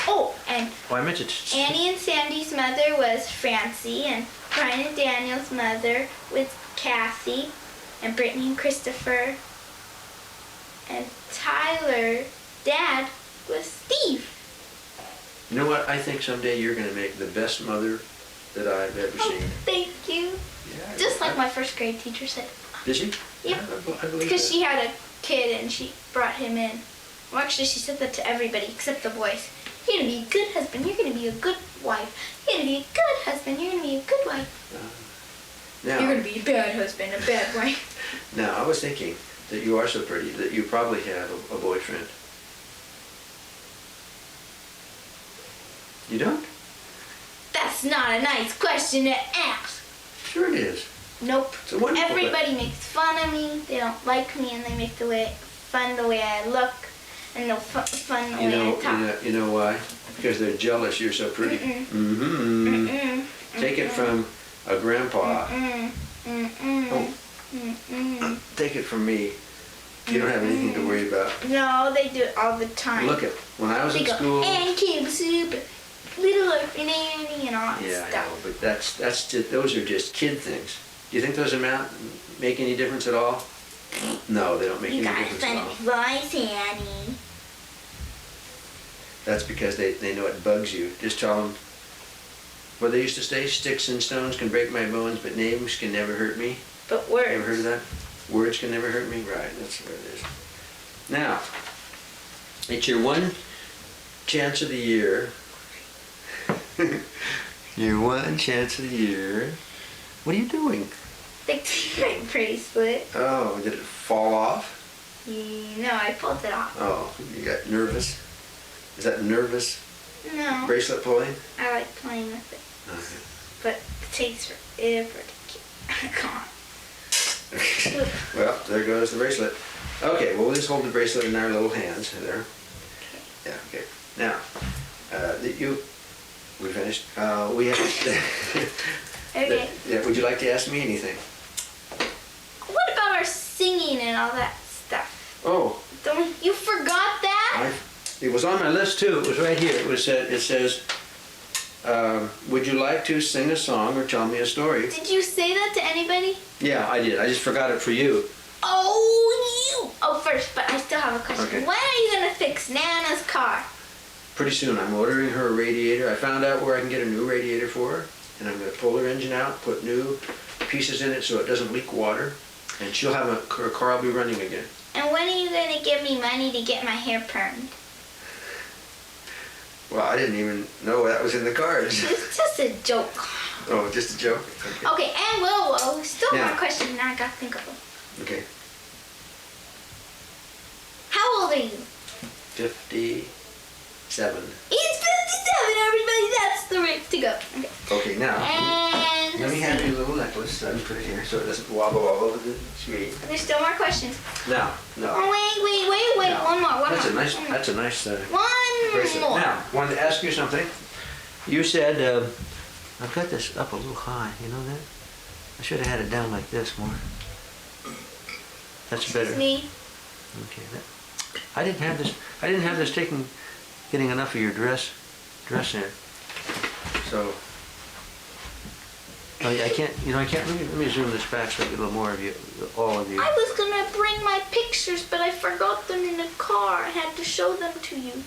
Oh, and Oh, I mentioned, Annie and Sandy's mother was Francie, and Brian and Daniel's mother was Kathy, and Brittany and Christopher, and Tyler, Dad, was Steve. you know what? I think someday you're going to make the best mother that I've ever Oh, seen. thank you. Yeah, Just like my first grade teacher said. Did she? Yep. I believe Because that. she had a kid and she brought him in. Well, actually, she said that to everybody except the boys. You're going to be a good husband. You're going to be a good wife. You're going to be a good husband. You're going to be a good wife. Now, You're going to be a bad husband, a bad wife. now, I was thinking that you are so pretty that you probably have a boyfriend. You don't? That's not a nice question to ask. Sure it is. Nope. It's a wonderful Everybody makes fun of me. They don't like me, and they make fun the way I look, and no fun the way I talk. You know why? Because they're jealous you're so pretty. Mm-hmm. Take it from a grandpa. Oh. Take it from me. You don't have anything to worry about. No, they do it all the time. Look at when I was They in go, school. and cube soup, little orphan Annie, and all that Yeah, I know, stuff. but that's just, those are just kid things. Do you think those make any difference at all? No, they don't make You any got difference at all. funny voice, Annie. That's because they know it bugs you. Just tell them what they used to say, sticks and stones can break my bones, but names can never hurt me. But words. Ever heard of that? Words can never hurt me? Right, that's what it is. Now, it's your one chance of the year. Your one chance of the year. What are you doing? Fixing my bracelet. Oh, did it fall off? No, I pulled it off. Oh, you got nervous? Is that nervous No, bracelet pulling? I like playing with it. Okay. But it takes forever to get on. Well, there goes the bracelet. Okay, well, we'll just hold the bracelet in our little hands there. Yeah, okay. Now, we finished? We have, Okay. yeah, would you like to ask me anything? What about our singing and all that stuff? Oh, You forgot that? it was on my list too. It was right here. It says, would you like to sing a song or tell me a story? Did you say that to anybody? Yeah, I did. I just forgot it for you. Oh, first, but I still have a question. Okay. When are you gonna fix Nana's car? Pretty soon I'm ordering her a radiator. I found out where I can get a new radiator for her, and I'm going to pull her engine out, put new pieces in it so it doesn't leak water, and she'll have her car will be running again. And when are you gonna give me money to get my hair permed? Well, I didn't even know that was in the cards. It's just a joke. Oh, just a joke? Okay, and whoa, still Yeah. more questions. Now I gotta think of them. Okay. How old are you? 57. He's 57, everybody. That's the rate to go. Okay. Okay, now, And let me have your little necklace so I can put it here so it doesn't wobble all over the screen. there's still more questions. Now, no. Oh, wait. Now, One more. That's a One more. nice One bracelet. more. Now, wanted to ask you something. You said, I've got this up a little high, you know that? I should have had it down like this more. That's better. Excuse me. Okay. I didn't have this getting enough of your dress in. So, I can't, let me zoom this back so I get a little more of you, all of you. I was gonna bring my pictures, but I forgot them in the car. I had to show them to you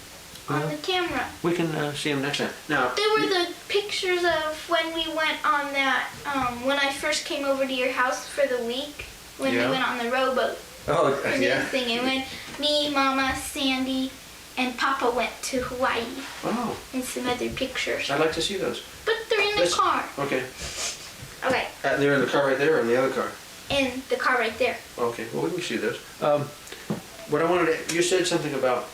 on the camera. We can see them next time. Now, They were the pictures of when we went on that, when I first came over to your house for the week, when we Yeah. went on the rowboat. oh, And yeah. everything. And when me, Mama, Sandy, and Papa went to Hawaii, Oh, and some other pictures. I'd like to see those. But they're in the Let's- car. Okay. Okay, They're in the car right there or in the other car? in the car right there. Okay, well, we can see those. What I wanted to, you said something about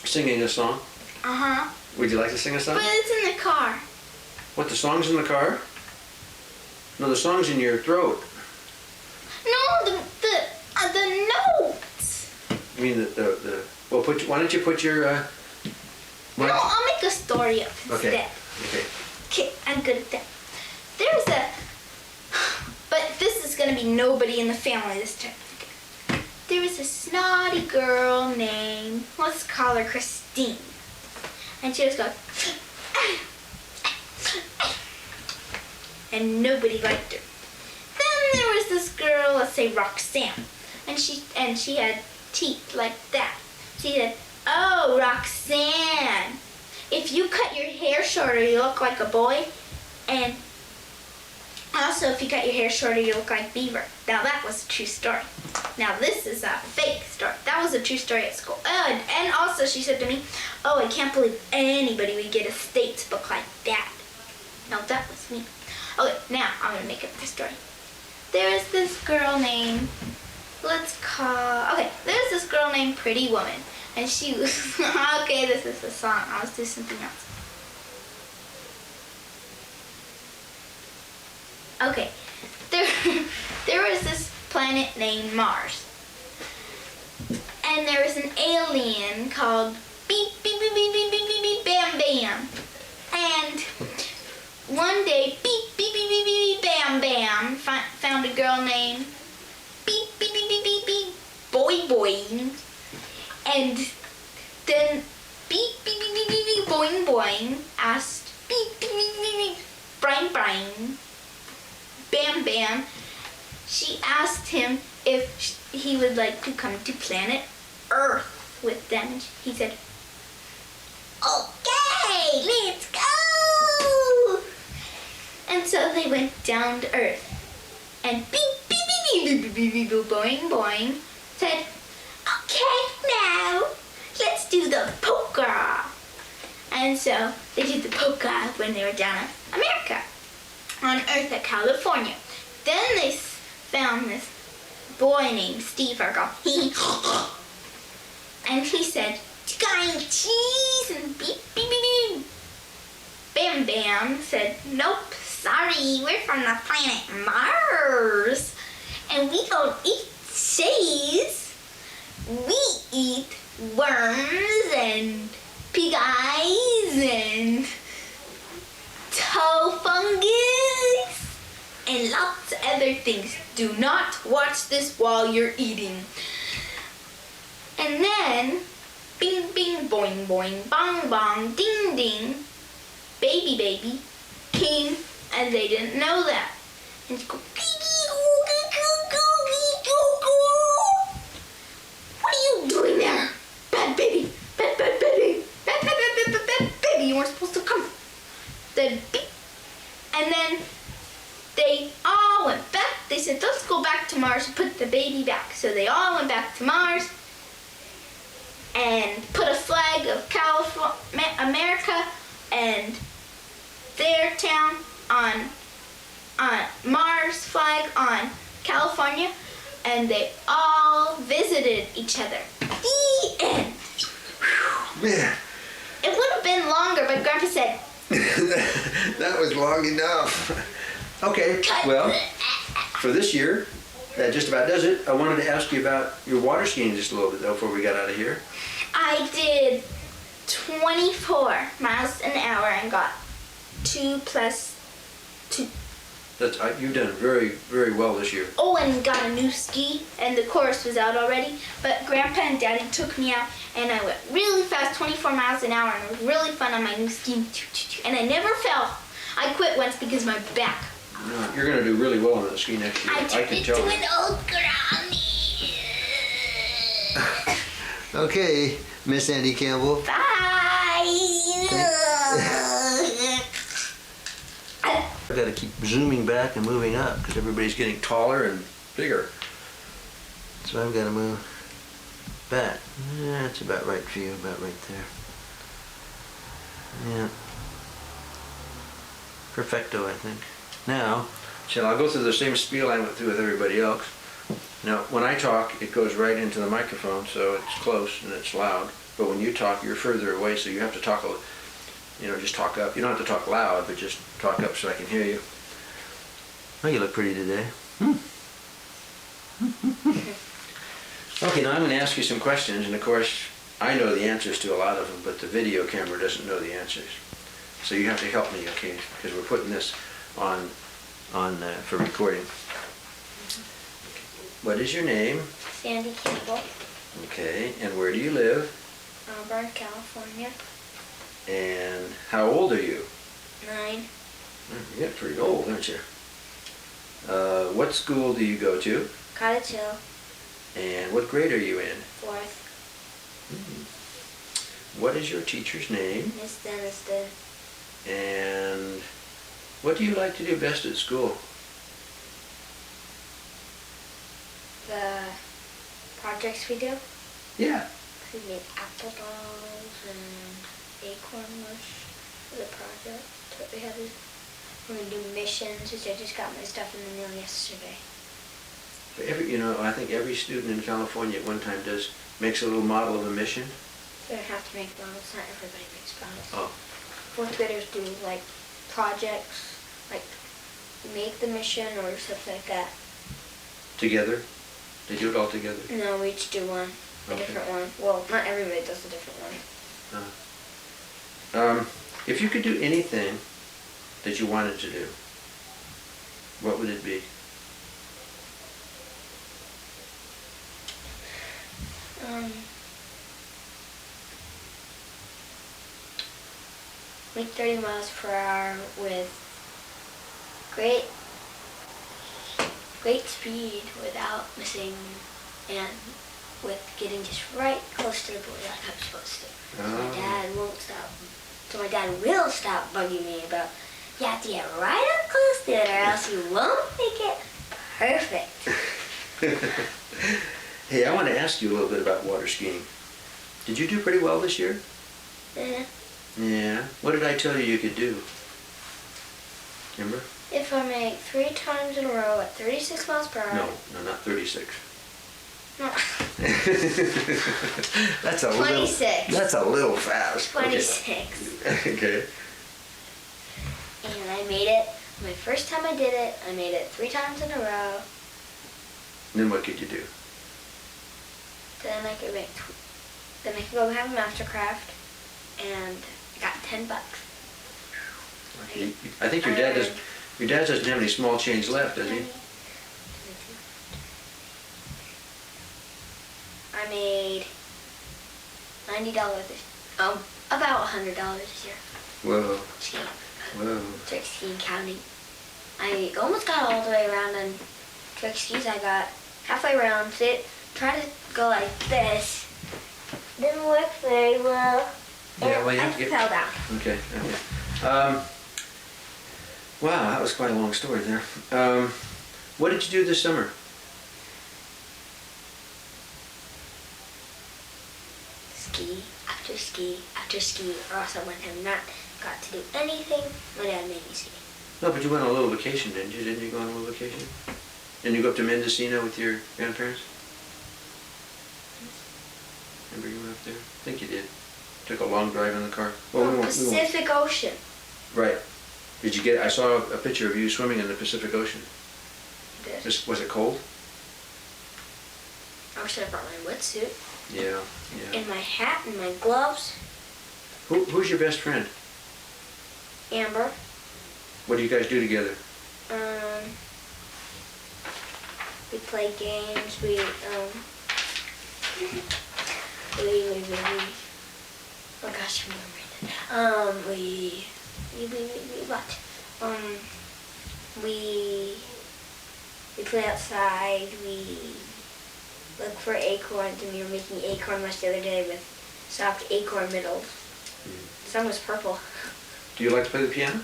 singing a song. Uh-huh. Would you like to sing a song? But it's in the car. What, the song's in the car? No, the song's in your throat. No, the notes. I mean, well, why don't you put your, No, I'll make a story up Okay. instead. Okay. Okay, I'm good at that. There's a, but this is gonna be nobody in the family this time. Okay. There was a snotty girl named, let's call her Christine. And she was going, and nobody liked her. Then there was this girl, let's say Roxanne, and she had teeth like that. She said, "Oh, Roxanne, if you cut your hair shorter, you look like a boy, and also if you cut your hair shorter, you look like Beaver." Now that was a true story. Now this is a fake story. That was a true story at school. Oh, and also she said to me, "Oh, I can't believe anybody would get a States book like that." Now that was me. Okay, now I'm gonna make up the story. There's this girl named, there's this girl named Pretty Woman. And she was, okay, this is the song. I'll do something else. Okay, there was this planet named Mars. And there was an alien called Beep, Beep, Beep, Beep, Beep, Beep, Beep, Beep, Bam, Bam. And one day, Beep, Beep, Beep, Beep, Beep, Beep, Bam, Bam found a girl named Beep, Beep, Beep, Beep, Beep, Beep, Boy, Boy. And then Beep, Beep, Beep, Beep, Beep, Beep, Boing, Boing asked Beep, Beep, Beep, Beep, Beep, Brine, Brine, Bam, Bam. She asked him if he would like to come to planet Earth with them. He said, "Okay, let's go!" And so they went down to Earth. And Beep, Beep, Beep, Beep, Beep, Beep, Beep, Beep, Boing, Boing said, "Okay, now let's do the polka." And so they did the polka when they were down in America, on Earth at California. Then they found this boy named Steve Urkel. And he said, "You got any cheese?" And Beep, Beep, Beep, Beep. Bam Bam said, "Nope, sorry, we're from the planet Mars. And we don't eat cheese. We eat worms and pig eyes and toe fungus and lots of other things. Do not watch this while you're eating." And then, bing, bing, boing, boing, bong, bong, ding, ding, baby, baby came, and they didn't know that. And she goes, "What are you doing there? Bad baby, bad, bad baby, bad, bad, bad, bad, bad, bad baby, you weren't supposed to come." Then beep. And then they all went back. They said, "Let's go back to Mars and put the baby back." So they all went back to Mars and put a flag of America and their town on Mars flag on California, and they all visited each other. The end. Man, It would have been longer, but Grandpa said, that was long enough. Okay, well, for this year, that just about does it. I wanted to ask you about your water skiing just a little bit, though, before we got out of here. I did 24 miles an hour and got 2 plus 2. You've done very, very well this year. Oh, and got a new ski, and the chorus was out already. But Grandpa and Daddy took me out, and I went really fast, 24 miles an hour, and it was really fun on my new ski. And I never fell. I quit once because my back. No, you're gonna do really well on the ski next year. I can tell. an old granny. Okay, Miss Andy Campbell. Bye. I've got to keep zooming back and moving up because everybody's getting taller and bigger. So I've got to move back. Yeah, that's about right for you, about right there. Yeah. Perfecto, I think. Now, I'll go through the same spiel I went through with everybody else. Now, when I talk, it goes right into the microphone, so it's close and it's loud. But when you talk, you're further away, so you have to talk, just talk up. You don't have to talk loud, but just talk up so I can hear you. Oh, you look pretty today. Okay, now I'm going to ask you some questions, and of course, I know the answers to a lot of them, but the video camera doesn't know the answers. So you have to help me, okay? Because we're putting this on for recording. What is your name? Sandy Campbell, Okay, and where do you live? Auburn, California. And how old are you? 9. You're getting pretty old, aren't you? What school do you go to? Cottage Hill, And what grade are you in? 4th. What is your teacher's name? Miss Denniston. And what do you like to do best at school? The projects we do. Yeah. We made apple dolls and acorn mush for the project that we had. We're going to do missions, which I just got my stuff in the mail yesterday. I think every student in California at one time makes a little model of a mission. We don't have to make models, not everybody makes models. Oh. 4th graders do like projects, like make the mission or something like that. Together? They do it all together? No, we each do one, a Okay. different one. Well, not everybody does a different one. If you could do anything that you wanted to do, what would it be? Make 30 miles per hour with great speed without missing and with getting just right close to the board like I'm supposed to. So my dad won't stop. So my dad will stop bugging me about, you have to get right up close to it or else you won't make it perfect. Hey, I want to ask you a little bit about water skiing. Did you do pretty well this year? Yeah. Yeah. What did I tell you could do? Remember? If I make 3 times in a row at 36 miles per hour. No, not 36. No. That's a 26. That's a little fast. 26. Okay. And I made it. My first time I did it, I made it 3 times in a row. Then what could you do? Then I could go have a Mastercraft, and I got $10. I think your dad doesn't have any small change left, does he? I made $90 about $100 this year. Whoa. Skiing. Whoa. Trick skiing counting. I almost got all the way around on trick skis. I got halfway around, try to go like this. Didn't work very well. Yeah, well, you I have to get... fell down. Okay. Wow, that was quite a long story there. What did you do this summer? Ski after ski after ski, or else I wouldn't have not got to do anything. My dad made me ski. No, but you went on a little vacation, didn't you? Didn't you go on a little vacation? Didn't you go up to Mendocino with your grandparents? Remember you went up there? I think you did. Took a long drive in the car. Well, Pacific Ocean. Right. Did you get? I saw a picture of you swimming in the Pacific Ocean. Did. Was it cold? I wish I brought my wetsuit. Yeah. And my hat and my gloves. Who's your best friend? Amber. What do you guys do together? We play games. We oh gosh, I'm remembering that. We watch. we play outside, we look for acorns, and we were making acorn mush the other day with soft acorn middles. Some was purple. Do you like to play the piano?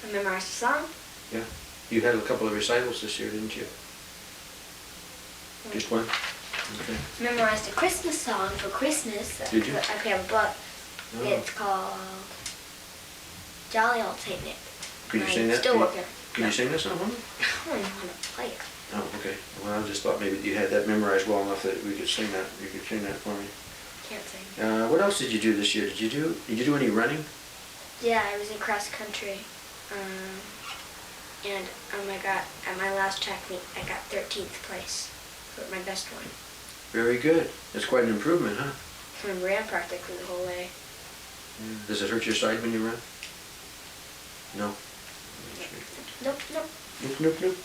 I memorized the song. Yeah. You had a couple of recitals this year, didn't you? Just one? Okay. Memorized a Christmas song for Christmas. Did you? I have a book. Oh. It's called Jolly Old Saint Nick. Could you sing that? Still working. Can you sing that song for me? I don't even know how to play it. Oh, okay. Well, I just thought maybe you had that memorized well enough that we could sing that. You could sing that for me. Can't sing. What else did you do this year? Did you do any running? Yeah, I was in cross country. And I got, at my last track meet, I got 13th place. For my best one. Very good. That's quite an improvement, huh? I ran practically the whole way. Does it hurt your side when you run? No. Nope, nope. Nope, nope, nope.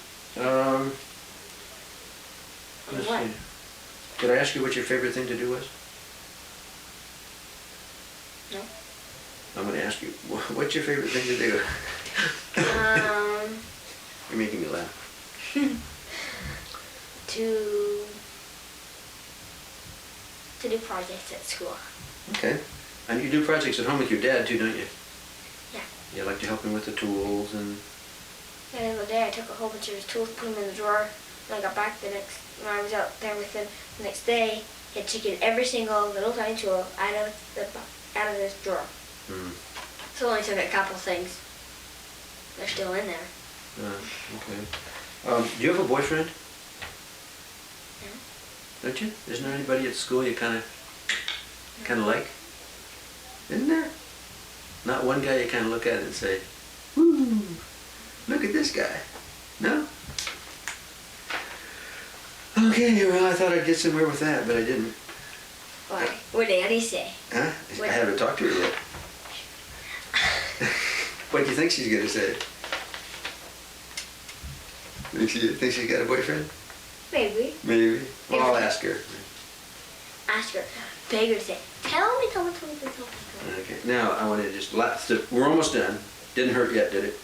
Let's What? see. Did I ask you what your favorite thing to do was? No. I'm going to ask you, what's your favorite thing to do? You're making me laugh. To do projects at school. Okay. And you do projects at home with your dad too, don't you? Yeah. You like to help him with the tools and... And the other day I took a whole bunch of his tools, put them in the drawer, and I got back when I was out there with him the next day, he had taken every single little tiny tool out of this drawer. Mm. So I only took a couple things. They're still in there. Okay. Do you have a boyfriend? No. Don't you? Isn't there anybody at school you kind of like? Isn't there? Not one guy you kind of look at and say, "Woo, look at this guy." No? Okay, well, I thought I'd get somewhere with that, but I didn't. Why? What did Annie say? Huh? I haven't talked to her yet. What do you think she's gonna say? Think she's got a boyfriend? Maybe. Maybe. Well, I'll ask her. Ask her. Beg her to say, tell me. Okay. Now I want to just we're almost done. Didn't hurt yet, did it?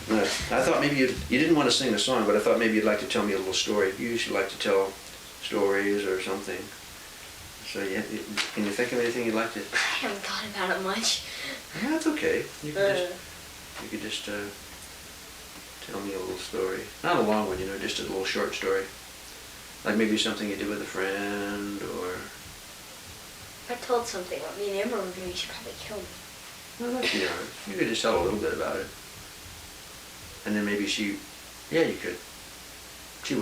No. I thought maybe you didn't want to sing a song, but I thought maybe you'd like to tell me a little story. You usually like to tell stories or something. So yeah, can you think of anything you'd like to? I haven't thought about it much. Yeah, that's okay. You could just tell me a little story. Not a long one, just a little short story. Like maybe something you did with a friend, or... If I told something what me and Amber were doing, she'd probably kill me. Well, that's you could just tell a little bit about it. And then maybe you could. She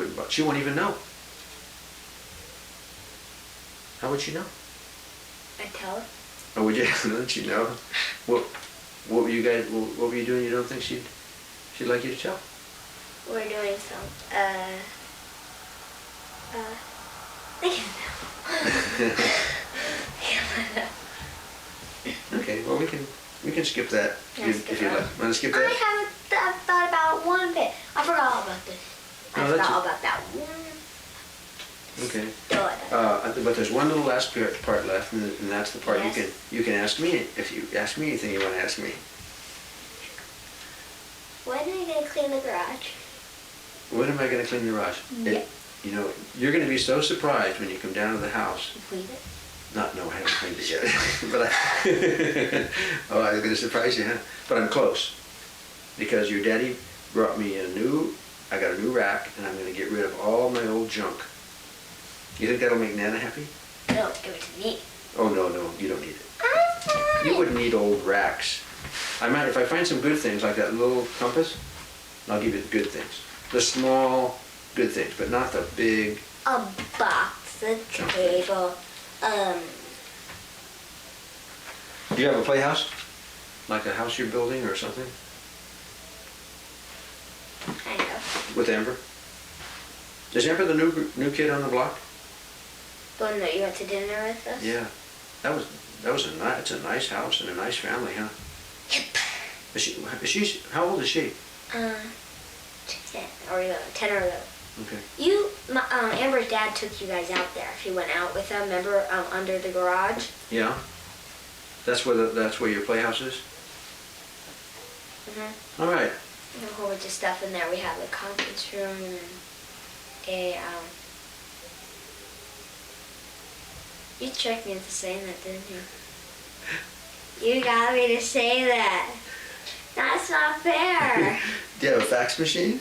won't even know. How would she know? I'd tell her. Oh, would you? Let you know? What were you guys? What were you doing? You don't think she'd like you to tell? We're doing some. Okay. Well, we can skip that if you like. Want to skip that? I haven't thought about it one bit. I forgot all about this. I forgot all about that one. Okay. But But there's one little last part left, and that's the part Yes. you can ask me if you ask me anything you want to ask me. when are you gonna clean the garage? When am I going to clean the garage? Yeah. You're going to be so surprised when you come down to the house. You cleaned it? No, I haven't cleaned it yet. But I was going to surprise you, huh? But I'm close. Because your daddy brought me I got a new rack, and I'm going to get rid of all my old junk. You think that'll make Nana happy? No, give it to me. Oh, no, you don't need it. You wouldn't need old racks. If I find some good things, like that little compass, I'll give you the good things. The small, good things, but not the big... A box, a table, Do you have a playhouse? Like a house you're building or something? kind of. With Amber? Is Amber the new kid on the block? The one that you went to dinner with us? Yeah. It's a nice house and a nice family, huh? Yep. How old is she? 10 or 11. 10 or 11. Okay. Amber's dad took you guys out there. She went out with them, remember, under the garage? Yeah. That's where your playhouse is? Mm-hmm. All right. We have a whole bunch of stuff in there. We have a conference room and a You tricked me into saying that, didn't you? You got me to say that. That's not fair. Do you have a fax machine?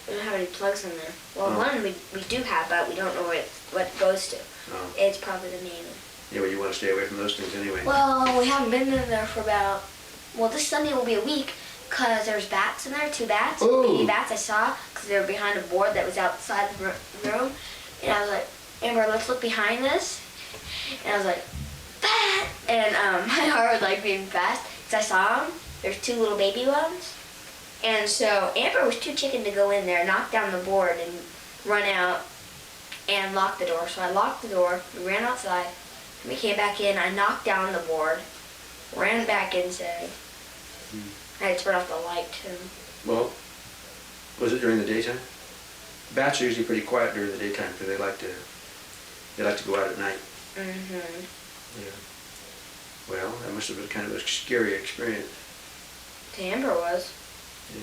We don't have any plugs in there. Well, Oh. one we do have, but we don't know what it goes to. Oh. It's probably the main one. Yeah, well, you want to stay away from those things anyway. Well, we haven't been in there for about, well, this Sunday will be a week, because there's bats in there, 2 bats. Ooh. Baby bats I saw, because they were behind a board that was outside the room. And I was like, Amber, let's look behind this. And I was like, bat! And my heart was like beating fast, because I saw them. There's 2 little baby ones. And so Amber was too chicken to go in there, knock down the board, and run out and lock the door. So I locked the door, we ran outside, and we came back in. I knocked down the board, ran back inside. I had to turn off the light too. Well, was it during the daytime? Bats are usually pretty quiet during the daytime because they like to go out at night. Mm-hmm. Yeah. Well, that must have been kind of a scary experience. To Amber was. Yeah.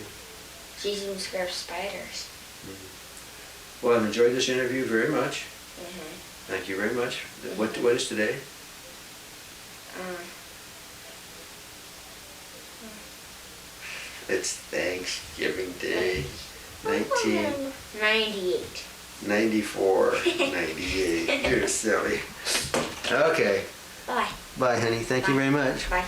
She's even scared of spiders. Mm-hmm. Well, I've enjoyed this interview very much. Mm-hmm. Thank you very much. What is today? It's Thanksgiving Day. 98. 94, 98. You're silly. Okay. Bye. Bye, honey. Thank you very much. Bye.